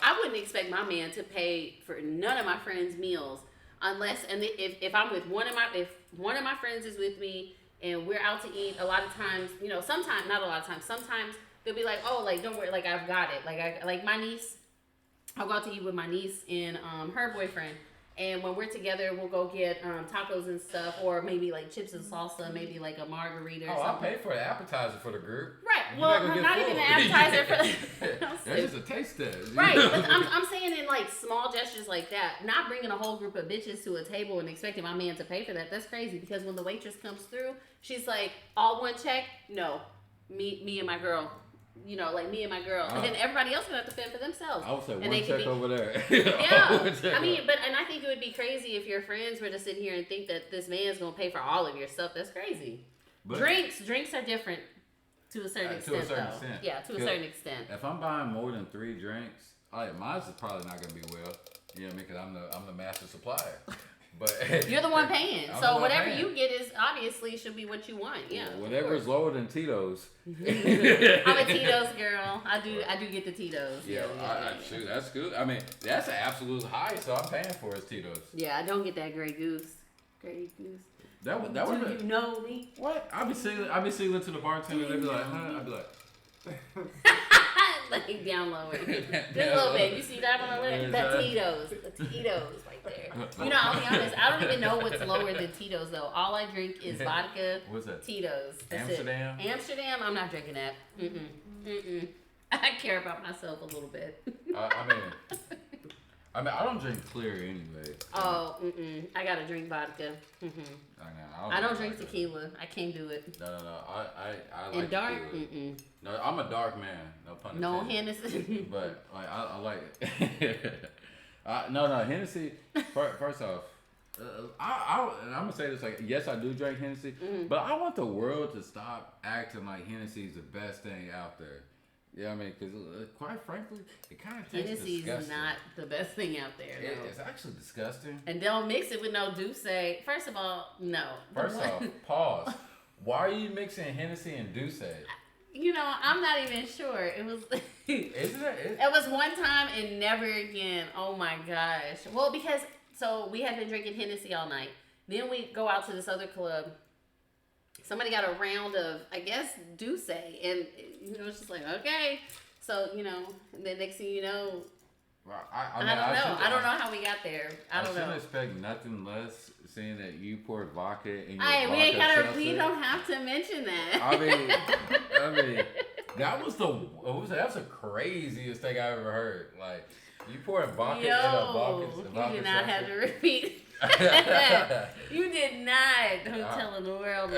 I wouldn't expect my man to pay for none of my friends' meals unless if I'm with one of my friends is with me and we're out to eat. A lot of times, sometimes not a lot of times. Sometimes they'll be like, oh, like don't worry, like I've got it. Like my niece. I'll go out to eat with my niece and her boyfriend. And when we're together, we'll go get tacos and stuff, or maybe like chips and salsa, maybe like a margarita or something. I'll pay for the appetizer for the group. Right. Well, not even an appetizer for the... That's just a taste test. Right. But I'm saying in like small gestures like that, not bringing a whole group of bitches to a table and expecting my man to pay for that. That's crazy because when the waitress comes through, she's like, all one check? No. Me and my girl. Like me and my girl, and everybody else gonna have to fend for themselves. I would say one check over there. Yeah, I mean, and I think it would be crazy if your friends were to sit here and think that this man's gonna pay for all of your stuff. That's crazy. But drinks are different to a certain extent. Yeah, to a certain extent. If I'm buying more than 3 drinks, mine's is probably not gonna be well. You know what I mean? Because I'm the master supplier. But you're the one paying, so whatever you get is obviously should be what you want. Yeah, whatever is lower than Tito's. I'm a Tito's girl. I do get the Tito's. Yeah, shoot, that's good. I mean, that's an absolute high, so I'm paying for is Tito's. Yeah, I don't get that Grey Goose. Grey Goose. That was. You know me? What? I'll be signaling to the bartender. They'd be like, huh? I'd be like. Like down lower. Just a little bit. You see that on the list? The Tito's right there. I'll be honest, I don't even know what's lower than Tito's though. All I drink is vodka. What's that? Tito's. Amsterdam? Amsterdam, I'm not drinking that. I care about myself a little bit. I mean, I mean, I don't drink clear anyway. Oh, I gotta drink vodka. I don't drink vodka. tequila. I can't do it. No. I like And dark, tequila. No, I'm a dark man. No pun no intended. Hennessy. But like, I like it. No, Hennessy. First off, I'm gonna say this, like, yes, I do drink Hennessy, but I want the world to stop acting like Hennessy is the best thing out there. Yeah, I mean, because quite frankly, it kind of tastes Hennessy disgusting. is not the best thing out there. No. It's actually disgusting. And don't mix it with no Douce. First of all, no. First off, pause. Why are you mixing Hennessy and Douce? You know, I'm not even sure. It was. Isn't it? It was one time and never again. Oh my gosh. Well, because so we had been drinking Hennessy all night. Then we go out to this other club. Somebody got a round of, I guess, Douce, and you know, it's just like, okay. So you know, the next thing you know, I don't know. I don't know how we got there. I don't know. I shouldn't expect nothing less, seeing that you poured vodka in your Hey, vodka seltzer. we don't have to mention that. I mean, that was the craziest thing I ever heard. Like, you poured vodka in a vodka. You did not have to repeat. You did not. I'm telling the world.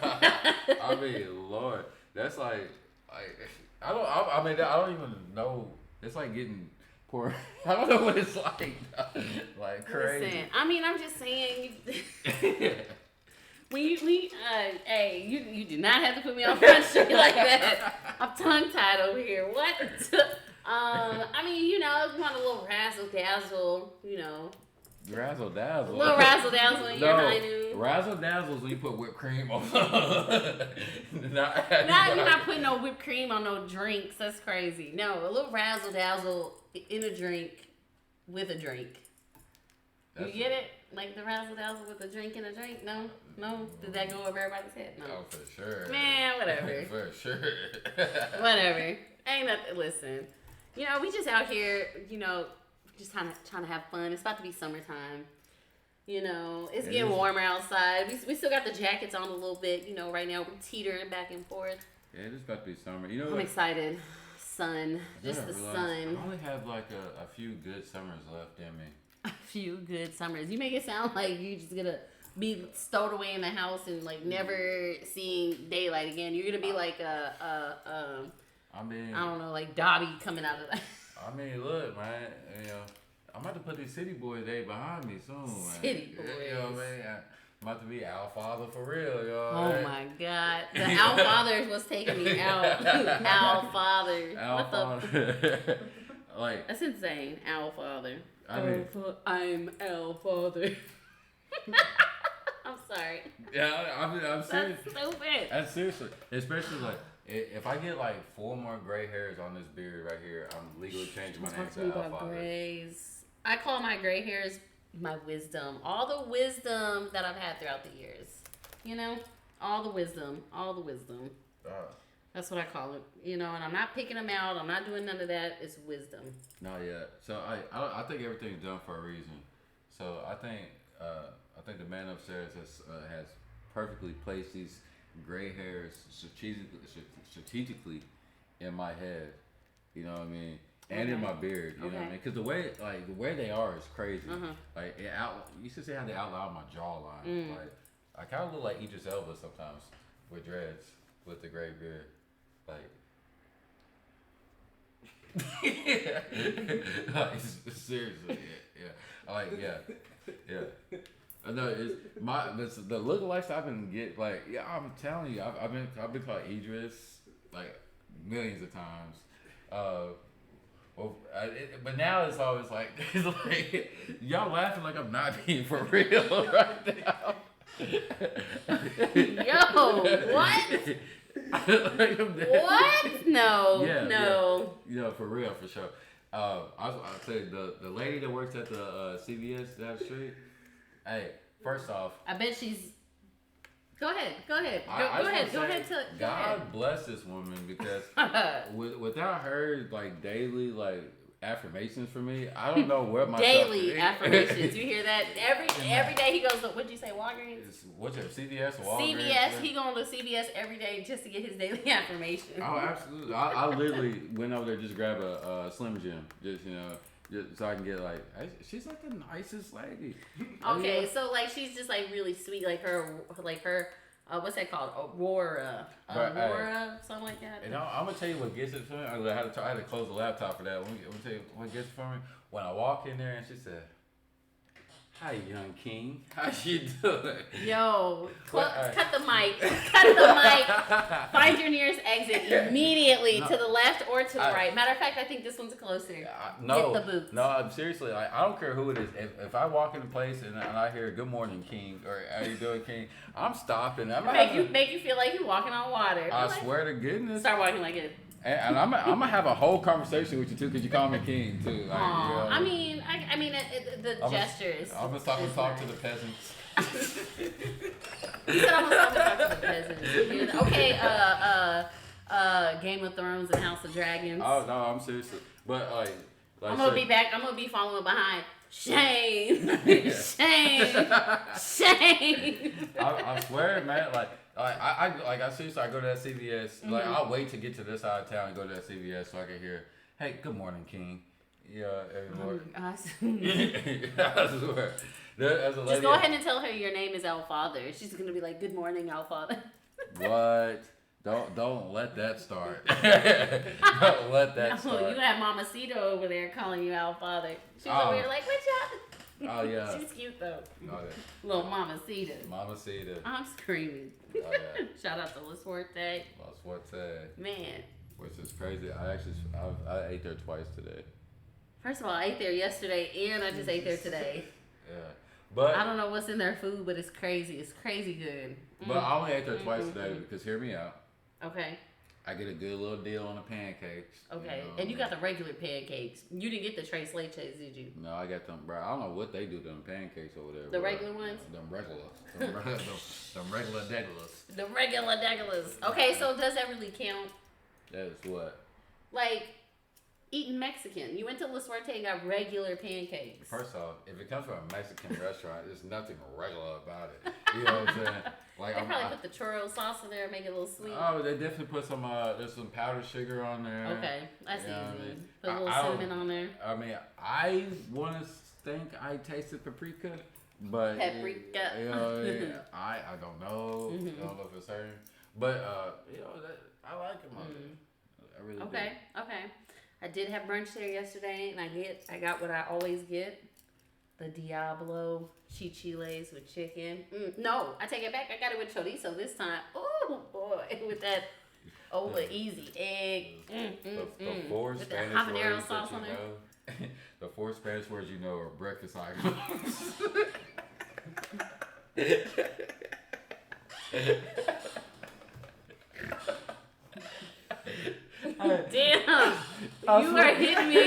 I mean, Lord, that's like I don't even know. It's like getting poor. I don't know what it's like. Like crazy. Listen, I mean, I'm just saying. Hey, you did not have to put me on front street like that. I'm tongue tied over here. What? I mean, you know, if you want a little razzle dazzle, you know. Razzle dazzle. A little razzle dazzle in your high noon. Razzle dazzle is when you put whipped cream on. You're not putting no whipped cream on no drinks. That's crazy. No, a little razzle dazzle in a drink with a drink. You get it? Like the razzle dazzle with a drink and a drink? No? Did that go over everybody's head? No. Oh, for sure. Man, whatever. For sure. Whatever. Ain't nothing. Listen, you know, we just out here, you know, just trying to have fun. It's about to be summertime. You know, it's getting warmer outside. We still got the jackets on a little bit. You know, right now we're teetering back and forth. Yeah, it's about to be summer. You know, I'm excited. Sun. Just the sun. I only have like a few good summers left in me. A few good summers. You make it sound like you just gonna be stowed away in the house and like never seeing daylight again. You're gonna be like I don't know, like Dobby coming out of that. I mean, look, man, you know, I'm about to put these City Boys day behind me soon, man. City Boys. You know what I mean? I'm about to be Al Father for real, yo. Oh my God. The Al Father was taking me out. Al Father. What the? Like, that's insane. Al Father. I mean, I'm Al Father. I'm sorry. Yeah, I'm serious. That's stupid. That's seriously. Especially like, if I get like 4 more gray hairs on this beard right here, I'm legally changing my name to Al Father. Grays. I call my gray hairs my wisdom. All the wisdom that I've had throughout the years. You know? All the wisdom. That's what I call it. You know, and I'm not picking them out. I'm not doing none of that. It's wisdom. No, yeah. So I think everything's done for a reason. So I think the man upstairs has perfectly placed these gray hairs strategically in my head. You know what I mean? And in my beard. You know what I mean? Because the way they are is crazy. Like you should see how they outline my jawline. Like I kind of look like Idris Elba sometimes with dreads with the gray beard. Like seriously, yeah. I know it's the lookalikes I've been getting. Like, yeah, I'm telling you, I've been called Idris like millions of times. But now it's always like y'all laughing like I'm not being for real right now. Yo, what? What? No. You know, for real, for sure. I'll say the lady that works at the CVS down the street. Hey, first off, I bet she's. Go ahead. Go ahead. God bless this woman because without her like daily like affirmations for me, I don't know where my daily affirmations. You hear that? Every day he goes to, what'd you say, Walgreens? What's it, CVS or Walgreens? CVS. Yeah. He going to CVS every day just to get his daily affirmation. Oh, absolutely. I literally went over there just grab a Slim Jim, just so I can get like, she's like the nicest lady. Okay, so like she's just like really sweet, like her, what's that called? Aurora, something like that. And I'm gonna tell you what gets it for me. I had to close the laptop for that. I'm gonna tell you what gets it for me. When I walk in there and she said, "Hi, young king. How you doing?" Yo, cut the mic. Cut the mic. Find your nearest exit immediately to the left or to the right. Matter of fact, I think this one's closer. No, get the boots. No, I'm seriously. Like, I don't care who it is. If I walk in a place and I hear "Good morning, King" or "How you doing, King," I'm stopping. Make you feel like you're walking on water. I swear to goodness. Start walking like it. And I'm gonna have a whole conversation with you too, because you call me king too. Like, I mean, the gestures. I'm gonna talk to the peasants. He said I'm gonna talk to the peasants. Okay, Game of Thrones and House of Dragons. Oh no, I'm serious. But I'm gonna be back. I'm gonna be following behind. Shame, shame, shame. I swear, man. I seriously, I go to that CVS. Like, I'll wait to get to this side of town and go to that CVS so I can hear, "Hey, good morning, King." Yeah, every morning. I swear. There's a lady. Just go ahead and tell her your name is Our Father. She's gonna be like, "Good morning, Our Father." What? Don't let that start. Don't let that start. You have Mamacita over there calling you Our Father. She's over here like, "What y'all?" Oh yeah. She's cute though. Oh, yeah. Little Mamacita. Mamacita. I'm screaming. Oh, yeah. Shout out to La Suerte. La Suerte. Man. Which is crazy. I ate there twice today. First of all, I ate there yesterday and I just ate there today. Yeah. But I don't know what's in their food, but it's crazy. It's crazy good. But I only ate there twice today because hear me out. Okay. I get a good little deal on the pancakes. Okay. And you got the regular pancakes. You didn't get the tres leches, did you? No, I got them, bro. I don't know what they do to them pancakes over there. The regular ones? Them regular. them regular degulas. The regular degulas. Okay, so does that really count? That's what? Like, eating Mexican. You went to La Suerte and got regular pancakes. First off, if it comes from a Mexican restaurant, there's nothing regular about it. You know what I'm saying? Like, they probably put the churro sauce in there and make it a little sweet. Oh, they definitely put some, there's some powdered sugar on there. Okay, that's easy. I mean? Put a little cinnamon on there. I mean, I want to think I tasted paprika, but paprika. You know, I don't know. I don't know if it's her, but you know, I like them. I really do. Okay. I did have brunch there yesterday, and I got what I always get. The Diablo chichiles with chicken. No, I take it back. I got it with chorizo this time. Oh boy, with that the easy egg. The four with Spanish that habanero words sauce that on you there. know, the four Spanish words you know are breakfast items. Damn, you are hitting me.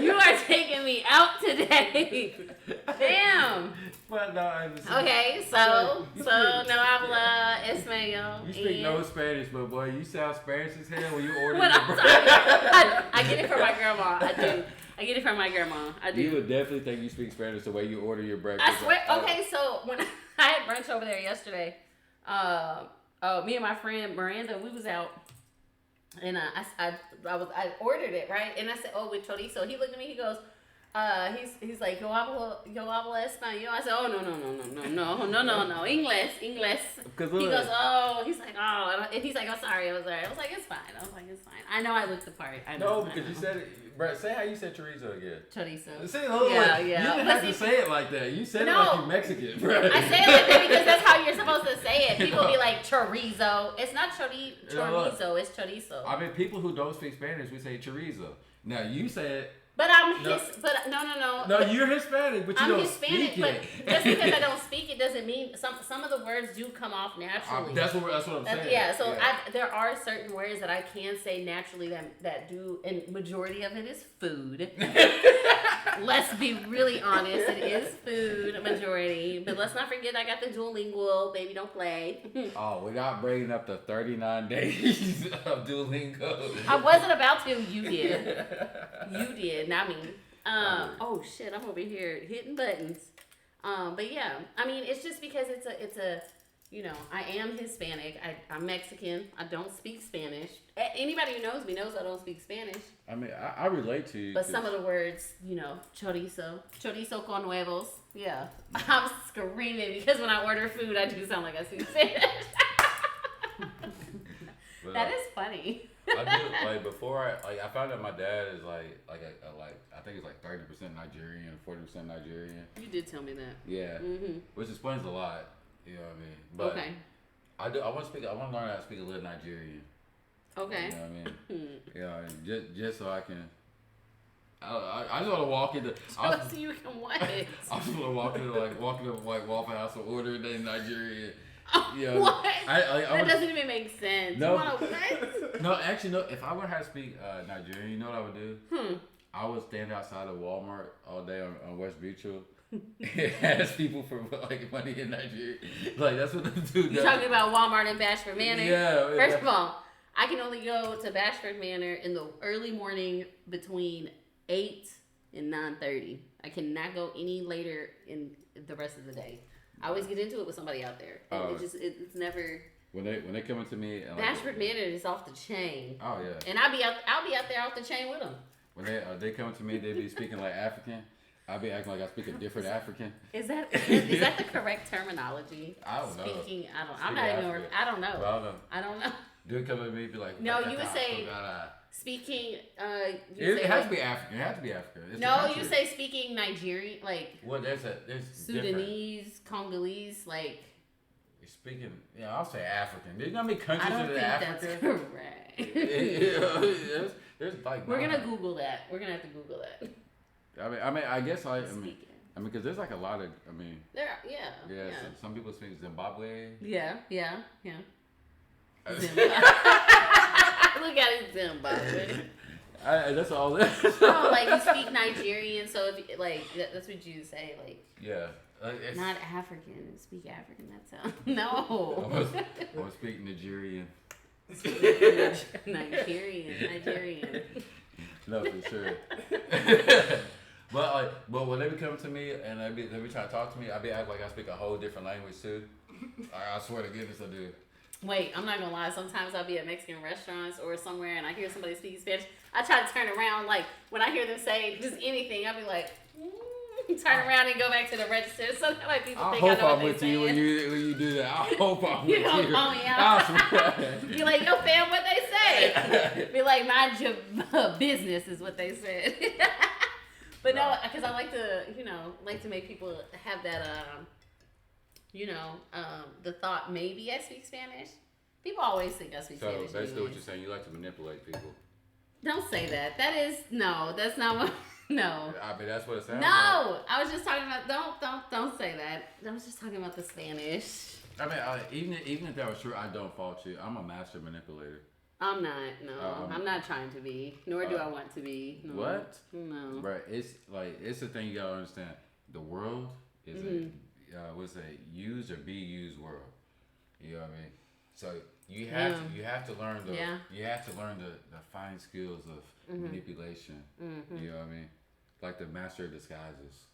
You are taking me out today. Damn. But no, okay, so no habla español. You speak no Spanish, but boy, you sound Spanish as hell when you order When your I get it from my grandma. I do. I get it from my grandma. I do. You would definitely think you speak Spanish the way you order your breakfast. I swear. Okay, so when I had brunch over there yesterday, me and my friend Miranda, we was out, and I ordered it right, and I said, "Oh, with chorizo." He looked at me. He goes, he's like, yo hablo español. I said, "Oh no, English." He goes, "Oh," he's like, "Oh," and he's like, "Oh, sorry." I was like, "It's fine." "It's fine." I know I looked the part. Because you said it, bro. Say how you said chorizo again. Chorizo. See, yeah. You didn't have to say it like that. You said it like you're Mexican, bro. I say it like that because that's how you're supposed to say it. People be like chorizo. It's not chorizo. It's chorizo. I mean, people who don't speak Spanish, we say chorizo. Now you said. But no. No, you're Hispanic, but you don't Hispanic, speak it. but just because I don't speak it doesn't mean some of the words do come off naturally. That's what I'm saying. Yeah, so yeah. There are certain words that I can say naturally that do, and majority of it is food. Let's be really honest, it is food, majority. But let's not forget I got the Duolingo, baby, don't play. Oh, we're not bringing up the 39 days of Duolingo. I wasn't about to, you did. You did. Not me. Oh shit! I'm over here hitting buttons. But yeah, I mean, it's just because it's you know, I am Hispanic. I'm Mexican. I don't speak Spanish. Anybody who knows me knows I don't speak Spanish. I mean, I relate to you. But some of the words, you know, chorizo con huevos. Yeah. I'm screaming because when I order food, I do sound like I speak Spanish. That is funny. I do, like, before I found out my dad is like I think it's like 30% Nigerian, 40% Nigerian. You did tell me that. Yeah. Mm-hmm. Which explains a lot. You know what I mean? But Okay. I want to learn how to speak a little Nigerian. Okay. You know what I mean? Yeah, just so I can. I just want to walk into. So you can what? I just want to walk into Waffle House and order it in Nigerian. You know, what? That doesn't even make sense. No. You want to what? No, actually, no. If I learned how to speak Nigerian, you know what I would do? I would stand outside of Walmart all day on West Beachville and ask people for like money in Nigeria. Like that's what the dude does. You talking about Walmart and Bashford Manor? Yeah. First of all, I can only go to Bashford Manor in the early morning between 8 and 9:30. I cannot go any later in the rest of the day. I always get into it with somebody out there. And it's never. When they come into me, and Bashford Manor is off the chain. Oh yeah. And I'll be out there off the chain with them. When they come to me, they be speaking like African. I'll be acting like I speak a different African. Is that the correct terminology? I don't know. I don't know. I don't know. Dude come at me, be like. No, you would say speaking. It has to be African. It has to be African. No, you say speaking Nigerian, like. Well, there's Sudanese, Congolese, like. You're speaking. Yeah, I'll say African. There's not many countries in Africa. That's correct. There's like. We're gonna Google that. We're gonna have to Google that. I mean, I guess I mean, because there's like a lot of. I mean. There, yeah. Some people speak Zimbabwe. Yeah. Zimbabwe. Look at it, Zimbabwe. That's all that. Oh, like you speak Nigerian, so if like that's what you say, like. Yeah. Not African. Speak African. That sounds no. I was speaking Nigerian. Nigerian. No, for sure. But when they be coming to me and they be trying to talk to me, I be acting like I speak a whole different language too. I swear to goodness I do. Wait, I'm not gonna lie. Sometimes I'll be at Mexican restaurants or somewhere and I hear somebody speaking Spanish. I try to turn around, like when I hear them say just anything, I'll be like, turn around and go back to the register. So that way people think I know what they're saying. I hope I'm with you when you do that. I hope I'm with you. You don't call me out. Be like, yo, fam, what they say? Be like, mind your business is what they said. But no, because I like to make people have that, the thought maybe I speak Spanish. People always think I speak Spanish. So basically what you're saying, you like to manipulate people. Don't say that. That's not what... No. I mean, that's what it sounds No, like. I was just talking about. Don't say that. I was just talking about the Spanish. I mean, even if that was true, I don't fault you. I'm a master manipulator. I'm not. No, I'm not trying to be. Nor do I want to be. No. What? No. Right. It's the thing you gotta understand. The world is a use or be used world. You know what I mean? So you have to learn the fine skills of manipulation. You know what I mean? Like the master of disguises.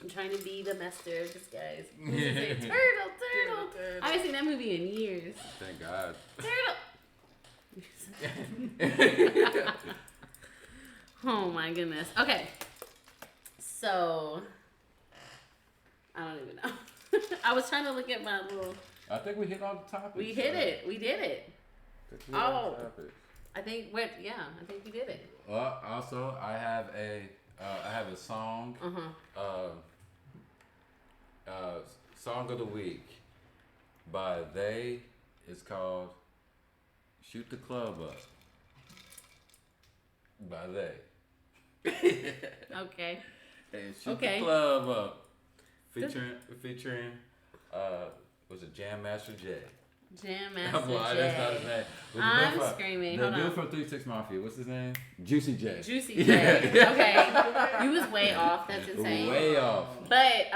I'm trying to be the master of disguise. Turtle. I haven't seen that movie in years. Thank God. Turtle. Oh my goodness. Okay. So I don't even know. I was trying to look at my little. I think we hit all the topics. We hit it. We did it. I think we did it. Well, also I have a song. Song of the week by They. It's called "Shoot the Club Up" by They. Okay. And Shoot the Club Up, featuring was it Jam Master J? Jam Master J. That's not his name. I'm screaming. Hold on. The dude from 3 6 Mafia. What's his name? Juicy J. Juicy J. Okay. You was way off. That's insane. Way off. But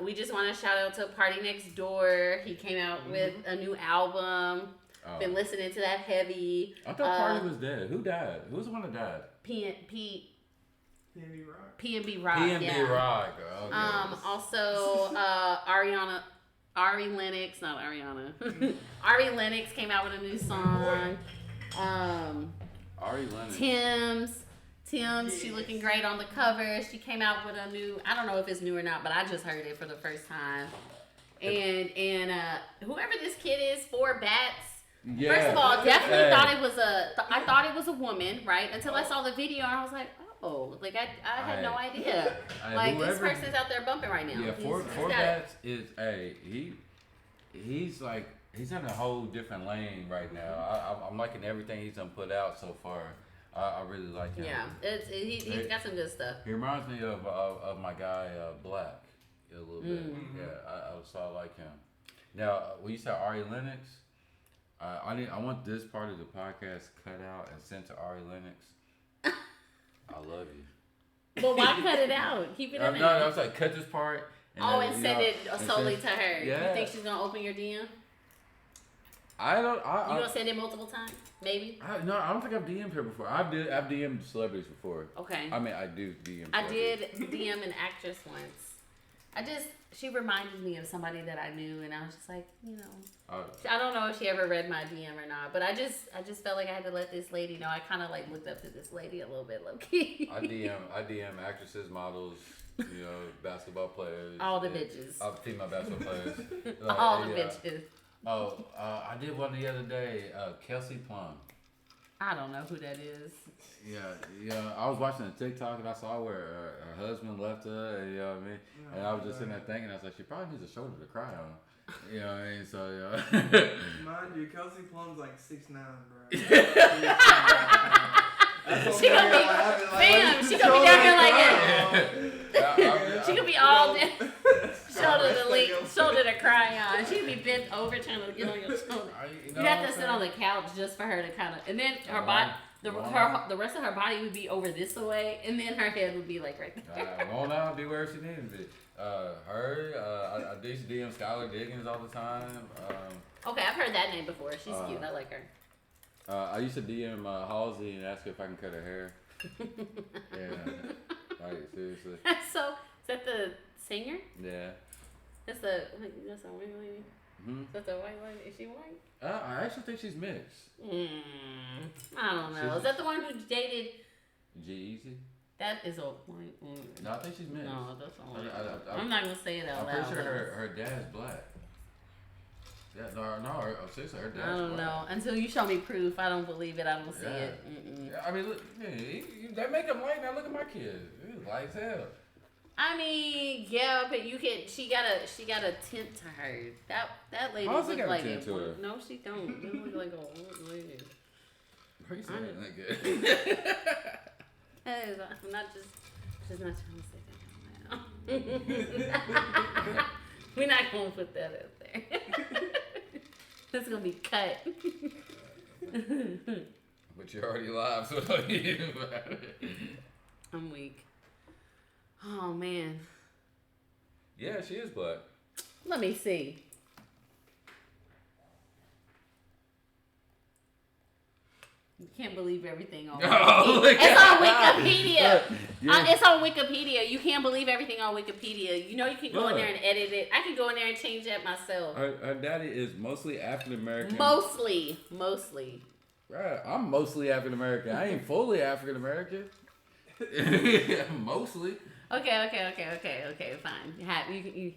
we just want to shout out to Party Next Door. He came out with a new album. Been listening to that heavy. I thought Party was dead. Who died? Who's the one that died? PNB Rock. PNB Rock. Okay. Also, Ariana Ari Lennox, not Ariana. Ari Lennox came out with a new song. Ari Lennox. Tim's, she looking great on the cover. She came out with a new, I don't know if it's new or not, but I just heard it for the first time. And whoever this kid is, 4 Bats. Yeah. First of all, definitely thought it was I thought it was a woman, right? Until I saw the video and I was like, oh, like I had no idea. Like this person's out there bumping right now. Yeah, 4 Bats is he's like he's in a whole different lane right now. I'm liking everything he's done put out so far. I really like him. Yeah, he's got some good stuff. He reminds me of my guy Black a little bit. Yeah, so I like him. Now, when you said Ari Lennox, I want this part of the podcast cut out and sent to Ari Lennox. I love you. Well, why cut it out? Keep it in there. No, I was like, cut this part. And send it solely to her. Yeah. You think she's gonna open your DM? I don't. You gonna send it multiple times? Maybe. I don't think I've DM'd her before. I've DM'd celebrities before. Okay. I mean, I do DM. I did DM an actress once. She reminded me of somebody that I knew, and I was just like, I don't know if she ever read my DM or not, but I just felt like I had to let this lady know. I kind of like looked up to this lady a little bit low key. I DM actresses, models, basketball players. All the bitches. Female basketball players. All the bitches. I did one the other day. Kelsey Plum. I don't know who that is. Yeah. I was watching a TikTok and I saw where her husband left her. And, you know what I mean? And I was just sitting there thinking, I was like, she probably needs a shoulder to cry on. You know what I mean? So mind you, Kelsey Plum's like 6'9", bro. She gonna be, fam. She gonna be down here like she gonna be all down. Shoulder to cry on. She'd be bent over trying to get on your shoulder. You have to sit on the couch just for her to kind of, and then her body, the rest of her body would be over this way, and then her head would be like right there. Won't now be where she needs to be. I do DM Skylar Diggins all the time. Okay, I've heard that name before. She's cute. I like her. I used to DM Halsey and ask her if I can cut her hair. Yeah, like seriously. So, is that the singer? Yeah. That's a white lady. Mm-hmm. That's a white lady. Is she white? I actually think she's mixed. I don't know. Is that the one who dated G-Eazy? That is a white woman. No, I think she's mixed. No, that's not white. I'm not gonna say it out loud. I'm pretty sure her dad's black. Yeah, seriously, her dad's black. I don't know. Until you show me proof, I don't believe it. I don't see it. Yeah, I mean, look, they make him white. Now look at my kid. He's white as hell. I mean, yeah, but she got a tint to her. That lady looks like a tint to her. No, she don't. She look like a old lady. Why you saying that good? I'm not just not trying to say that out loud. We're not gonna put that up there. That's gonna be cut. But you're already live, so don't even about it. I'm weak. Oh man. Yeah, she is black. Let me see. You can't believe everything on Wikipedia. It's on Wikipedia. It's on Wikipedia. You can't believe everything on Wikipedia. You know you can go in there and edit it. I can go in there and change that myself. Her daddy is mostly African American. Mostly. Right. I'm mostly African American. I ain't fully African American. Mostly. Okay, fine. Okay.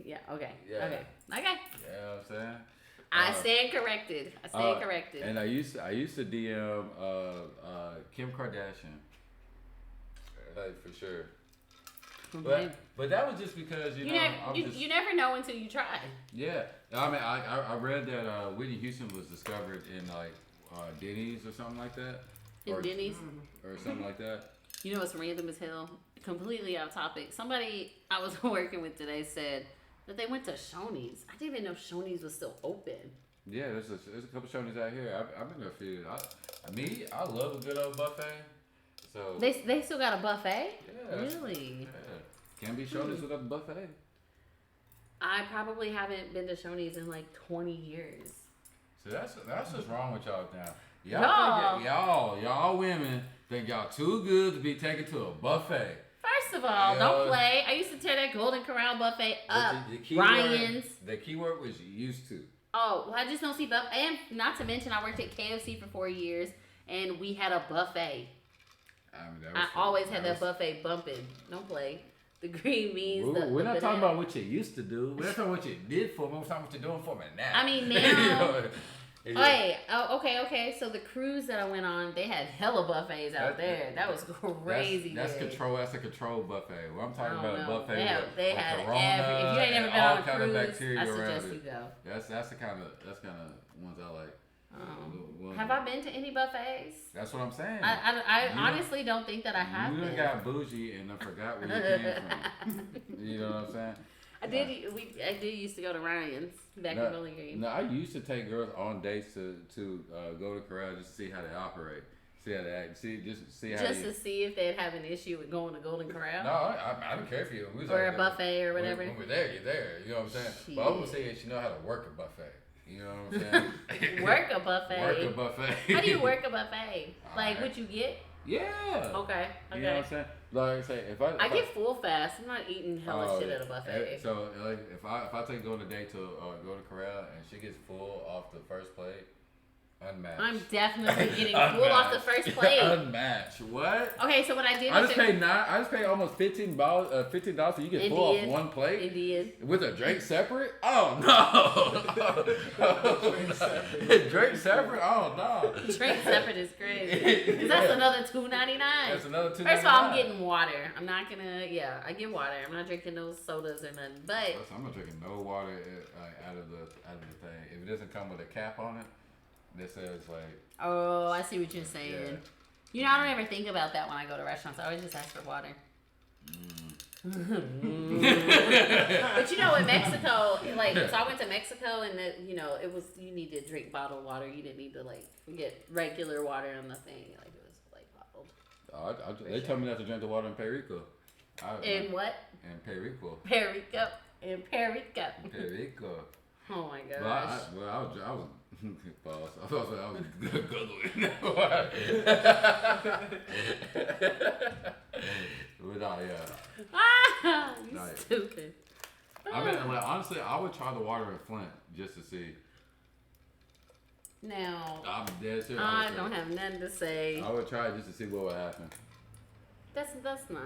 Yeah, okay. Yeah. Okay. You know what I'm saying? I stand corrected. And I used to DM Kim Kardashian. Like, for sure. But that was just because you never know until you try. Yeah, I mean I read that Whitney Houston was discovered in like Denny's or something like that. Denny's or something like that. You know what's random as hell? Completely off topic. Somebody I was working with today said that they went to Shoney's. I didn't even know Shoney's was still open. Yeah, there's a couple Shoney's out here. I've been to a few. I love a good old buffet. So they still got a buffet? Yeah. Really? Yeah. Can't be Shoney's without the buffet. I probably haven't been to Shoney's in like 20 years. So that's what's wrong with y'all now. Y'all women think y'all too good to be taken to a buffet. First First of all, don't play. I used to tear that Golden Corral buffet up. Ryan's. The key word was used to. Oh, well, I just don't see buffet. And not to mention, I worked at KFC for 4 years, and we had a buffet. I always had that buffet bumping. Don't play. The green beans. We're not talking about what you used to do. We're not talking about what you did for me. We're talking about what you're doing for me now. I mean, now. Okay. So the cruise that I went on, they had hella buffets out there. That was crazy. That's control. That's a control buffet. What I'm talking about a buffet. They had every. If you ain't never been on a cruise, I suggest you go. That's kind of ones I like. Have I been to any buffets? That's what I'm saying. I honestly don't think that I have. You done got bougie and I forgot where you came from. You know what I'm saying? I did used to go to Ryan's back in Bowling Green. No, I used to take girls on dates to go to Corral just to see how they operate, see how they act, just to see if they'd have an issue with going to Golden Corral. No, I don't care for you. Or a buffet or whatever. When we're there, you're there. You know what I'm saying? Shit. But I would say that you know how to work a buffet. You know what I'm saying? Work a buffet. Work a buffet. How do you work a buffet? Like what you get? Yeah. Okay. You know what I'm saying? Like I say, if I get full fast. I'm not eating hella shit at a buffet. So like if I take go on a date to go to Corral and she gets full off the first plate, unmatched. I'm definitely getting full off the first plate. Unmatched. What? Okay, so what I did. I just paid almost $15 so you get full off one plate. Indian. With a drink separate? Oh no. Drink separate? Oh no. Drink separate is crazy. Cause that's another $2.99. That's another $2.99. First of all, I'm getting water. I'm not gonna. Yeah, I get water. I'm not drinking no sodas or nothing. But I'm not drinking no water out of the thing. If it doesn't come with a cap on it. That says like. Oh, I see what you're saying. Yeah. You know, I don't ever think about that when I go to restaurants. I always just ask for water. But you know, in Mexico, like, so I went to Mexico, and it was you need to drink bottled water. You didn't need to like get regular water on the thing. Like it was like bottled. They told me not to drink the water in Perico. In what? In Perico. In Perico. Oh my gosh. Well, I was pause. I thought I was googling. But you stupid. I mean, like, honestly, I would try the water in Flint just to see. Now, I'm dead serious. I don't have nothing to say. I would try it just to see what would happen. That's not.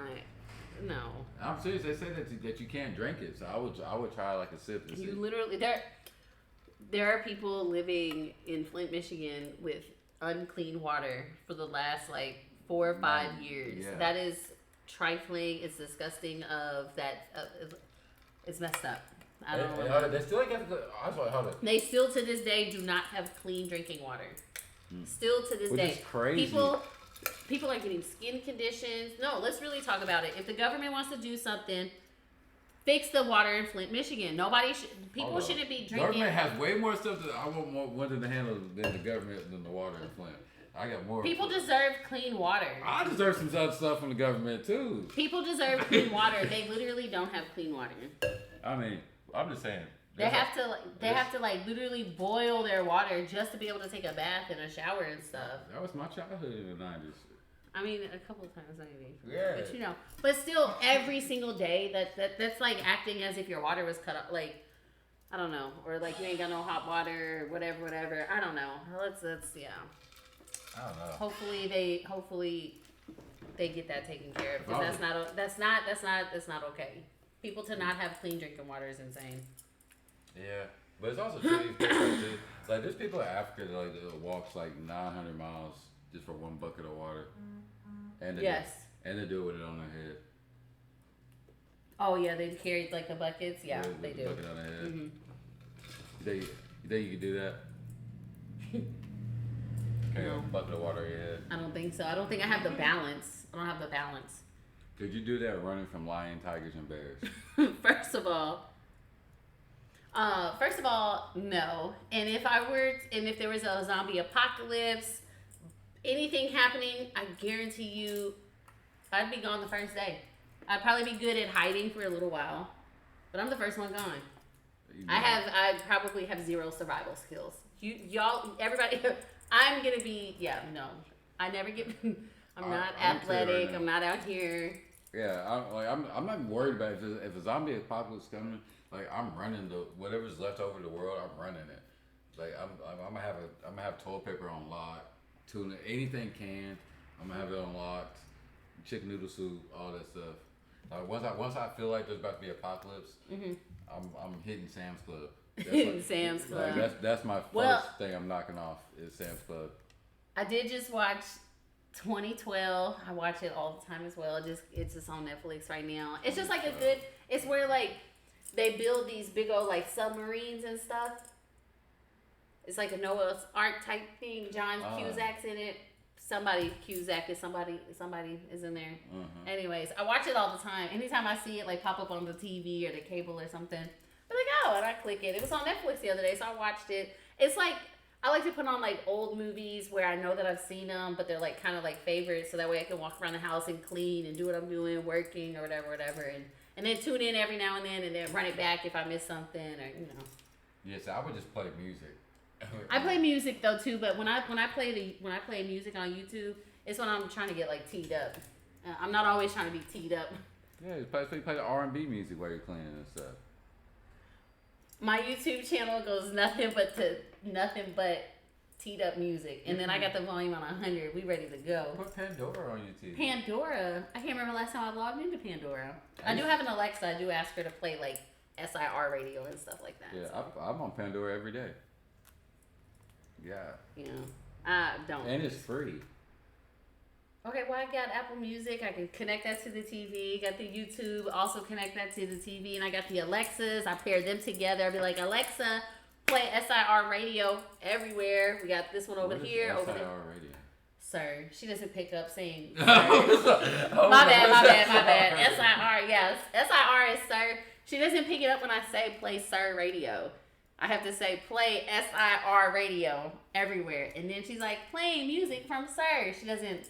No. I'm serious. They say that you can't drink it, so I would try like a sip to see. You literally there are people living in Flint, Michigan with unclean water for the last like 4 or 5 years. Yeah. That is trifling. It's disgusting. It's messed up. I don't know. They still get They still to this day do not have clean drinking water. Still to this day. Which is crazy. People are getting skin conditions. No, let's really talk about it. If the government wants to do something, fix the water in Flint, Michigan. People shouldn't be drinking. Government has way more stuff that I want them to handle than the government than the water in Flint. I got more. People deserve clean water. I deserve some other stuff from the government too. People deserve clean water. They literally don't have clean water. I mean, I'm just saying. They have to literally boil their water just to be able to take a bath and a shower and stuff. That was my childhood in the 90s. I mean, a couple of times maybe. Yeah. But still, every single day, that's like acting as if your water was cut off. Like, I don't know, or like you ain't got no hot water, or whatever. I don't know. Yeah. I don't know. Hopefully they get that taken care of, because that's not okay. People to not have clean drinking water is insane. Yeah, but it's also true. Like there's people in Africa that walks like 900 miles just for one bucket of water, and they do it with it on their head. Oh yeah, they carry like the buckets. Yeah, they do. Bucket on their head. Mm-hmm. You think you could do that? Carry a bucket of water in your head. I don't think so. I don't think I have the balance. I don't have the balance. Could you do that running from lions, tigers, and bears? First of all, no. And if there was a zombie apocalypse, anything happening, I guarantee you, I'd be gone the first day. I'd probably be good at hiding for a little while, but I'm the first one gone. I probably have zero survival skills. Everybody, I'm gonna be, no. I never get, I'm not athletic, I'm not out here. Yeah, I'm not worried about it. If a zombie apocalypse coming, like I'm running whatever's left over the world. I'm running it. Like I'm gonna have toilet paper on lock, tuna, anything canned. I'm gonna have it on lock, chicken noodle soup, all that stuff. Like once I feel like there's about to be apocalypse, I'm hitting Sam's Club. That's Sam's Club. Like, that's my first thing I'm knocking off is Sam's Club. I did just watch 2012. I watch it all the time as well. It's just on Netflix right now. It's just like a good. It's where like they build these big old like submarines and stuff. It's like a Noah's Ark type thing. John Cusack's in it. Cusack is somebody is in there. Anyways, I watch it all the time. Anytime I see it like pop up on the TV or the cable or something, I'm like, oh, and I click it. It was on Netflix the other day, so I watched it. It's like I like to put on like old movies where I know that I've seen them, but they're like kind of like favorites, so that way I can walk around the house and clean and do what I'm doing, working or whatever, and then tune in every now and then run it back if I miss something or Yes, I would just play music. I play music though too, but when I play music on YouTube, it's when I'm trying to get like teed up. I'm not always trying to be teed up. Yeah, you play the R&B music while you're cleaning and stuff. My YouTube channel goes nothing but teed up music, and then I got the volume on 100. We ready to go. Put Pandora on YouTube. Pandora. I can't remember last time I logged into Pandora. I do have an Alexa. I do ask her to play like SIR radio and stuff like that. Yeah, so. I'm on Pandora every day. Yeah. You know, I don't. And it's free. Okay, well, I got Apple Music. I can connect that to the TV. Got the YouTube. Also connect that to the TV. And I got the Alexas. I pair them together. I'll be like, Alexa, play SIR radio everywhere. We got this one over here. Over there. SIR radio? Sir. She doesn't pick up saying sir. My bad. SIR, yes. SIR is sir. She doesn't pick it up when I say play sir radio. I have to say play SIR radio everywhere. And then she's like, playing music from sir. She doesn't,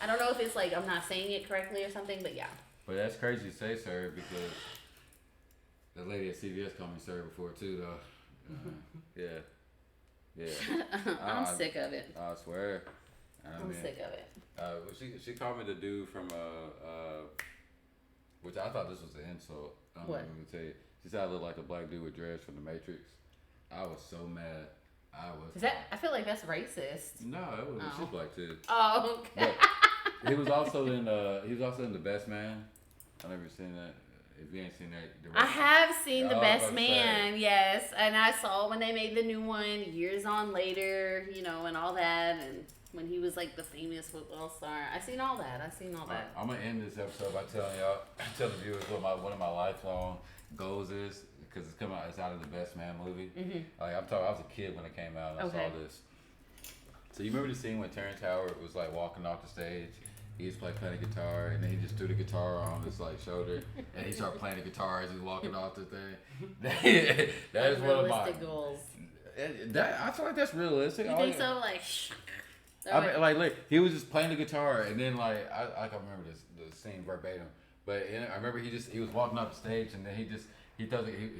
I don't know if it's like I'm not saying it correctly or something, but yeah. But that's crazy to say sir because the lady at CVS called me sir before too though. Yeah. I'm sick of it. I swear. I'm sick of it. She called me the dude from which I thought this was an insult. I'm what? Not gonna tell you. She said I look like a black dude with dreads from the Matrix. I was so mad. Is that? I feel like that's racist. No, it was. She's black too. Oh, okay. But he was also in The Best Man. I never seen that. If you ain't seen that, I have seen The Best Man, yes, and I saw when they made the new one years on later, and all that, and when he was like the famous football star. I seen all that. I'm gonna end this episode by telling the viewers what one of my lifelong goals is. Because it's out of The Best Man movie. Mm-hmm. Like I was a kid when it came out and I saw this. So you remember the scene when Terrence Howard was like walking off the stage? He was playing the guitar and then he just threw the guitar on his like shoulder and he started playing the guitar as he's walking off the thing. That is one of my goals. I feel like that's realistic. You think so? Like, I mean, he was just playing the guitar and then like I can't remember the scene verbatim, but I remember he was walking off the stage and then he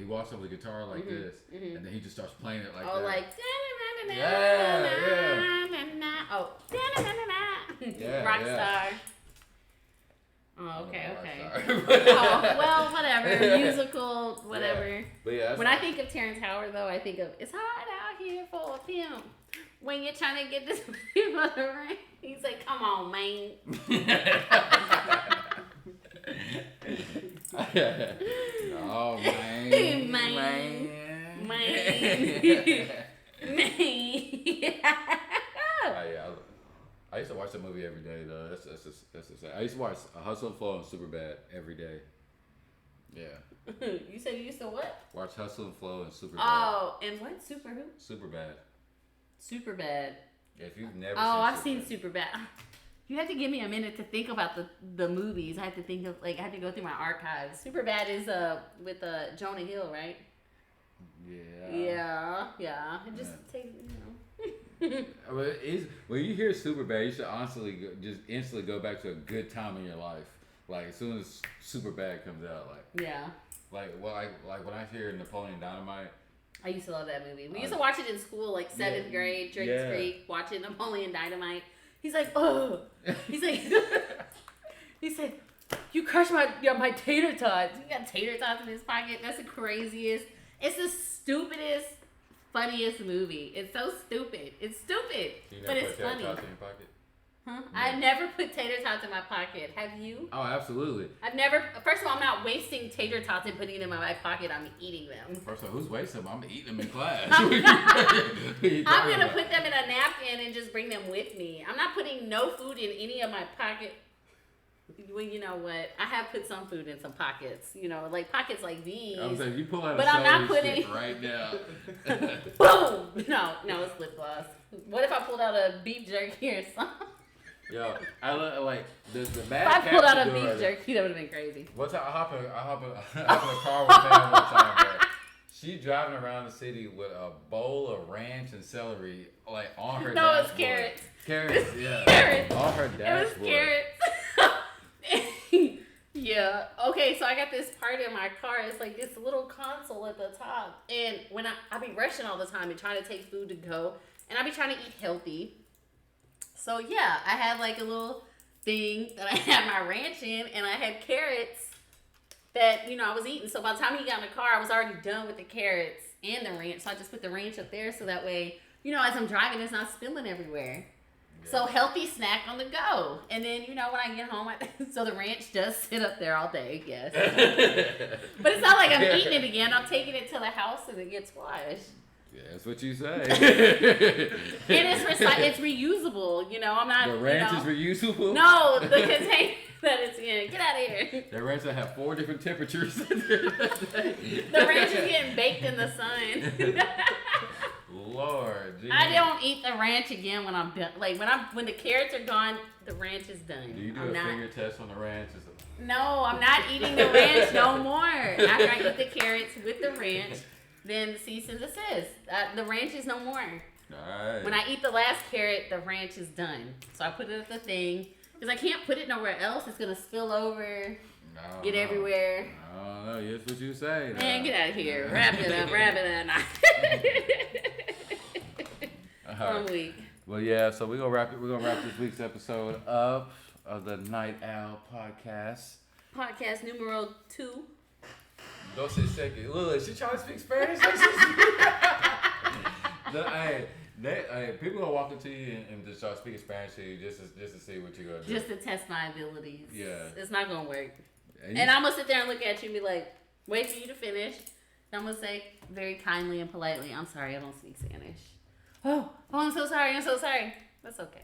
walks over the guitar like this, and then he just starts playing it like that. Oh, like Rockstar. Oh, okay. Oh, well, whatever. Musical, whatever. Yeah. But yeah, when I think of Terrence Howard, though, I think of it's hard out here for a pimp. When you're trying to get this for the ring, he's like, "Come on, man." Oh man. I used to watch that movie every day though. That's just sad. I used to watch Hustle and Flow and Superbad every day. Yeah. You said you used to what? Watch Hustle and Flow and Superbad. Oh, and what? Superbad. Superbad. Yeah, if you've never. I've seen Superbad. You had to give me a minute to think about the movies. I had to think of I had to go through my archives. Superbad is with Jonah Hill, right? Yeah. Yeah. It just takes When you hear Superbad, you should honestly just instantly go back to a good time in your life. Like as soon as Superbad comes out, like when I hear Napoleon Dynamite. I used to love that movie. We used to watch it in school, like 7th grade, Drake's Creek, watching Napoleon Dynamite. He's like, oh. He said, You crushed my tater tots. You got tater tots in his pocket. That's the craziest. It's the stupidest, funniest movie. It's so stupid. It's stupid, but it's funny. Tots in your pocket? Huh? No. I never put tater tots in my pocket. Have you? Oh, absolutely. I've never. First of all, I'm not wasting tater tots and putting them in my pocket. I'm eating them. First of all, who's wasting them? I'm eating them in class. I'm gonna put them in a napkin and just bring them with me. I'm not putting no food in any of my pocket. Well, you know what? I have put some food in some pockets. You know, like pockets like these. I'm saying you pull out but a I'm not celery putting stick right now. Boom! No, it's lip gloss. What if I pulled out a beef jerky or something? Yo, I like the If mad. I pulled out a Captain beef door. jerky, that would have been crazy. One time I hop in a car with Pam one time, bro. She driving around the city with a bowl of ranch and celery, like on her. No, it's dashboard. carrots. Carrots, yeah. Carrots. On her It was dashboard. carrots. Yeah. Okay, so I got this part in my car. It's like this little console at the top. And when I be rushing all the time and trying to take food to go. And I be trying to eat healthy. So yeah, I had like a little thing that I had my ranch in. And I had carrots that, I was eating. So by the time he got in the car, I was already done with the carrots and the ranch. So I just put the ranch up there so that way, as I'm driving, it's not spilling everywhere. So healthy snack on the go. And then, when I get home, so the ranch does sit up there all day, yes. But it's not like I'm eating it again. I'm taking it to the house and it gets washed. Yeah, that's what you say. And it's reusable, I'm not, The ranch is reusable? No, the container that it's in. Get out of here. The ranch that have 4 different temperatures. The ranch is getting baked in the sun. Lord, geez. I don't eat the ranch again when I'm done. Like when the carrots are gone, the ranch is done. Do you do a finger test on the ranch? No, I'm not eating the ranch no more. After I eat the carrots with the ranch, then cease and desist. The ranch is no more. Alright. When I eat the last carrot, the ranch is done. So I put it at the thing because I can't put it nowhere else. It's gonna spill over, get everywhere. I don't know. That's what you say. Man, get out of here. Wrap it up. Wrap it up. One week. Well, yeah. So we're gonna wrap this week's episode up of the Night Owl podcast. Podcast numero 2. Don't say second. Look, she trying to speak Spanish. People gonna walk up to you and just start speaking Spanish to you just to see what you're gonna do. Just to test my abilities. Yeah. It's not gonna work. And I'm gonna sit there and look at you and be like, wait for you to finish. And I'm gonna say very kindly and politely, I'm sorry, I don't speak Spanish. Oh, I'm so sorry. That's okay.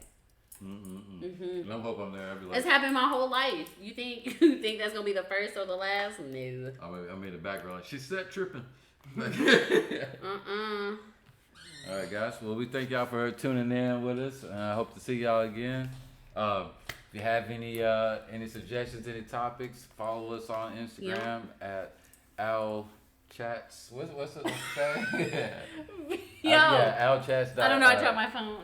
And I'm hoping I'm there. I'll be like, It's happened my whole life. You think that's gonna be the first or the last? No. I'm in the background. She's set tripping. All right, guys. Well, we thank y'all for tuning in with us. I hope to see y'all again. If you have any suggestions, any topics, follow us on Instagram at Owl Chats. What's the thing? Yo. Yeah, Owl Chats. I don't know. I dropped my phone.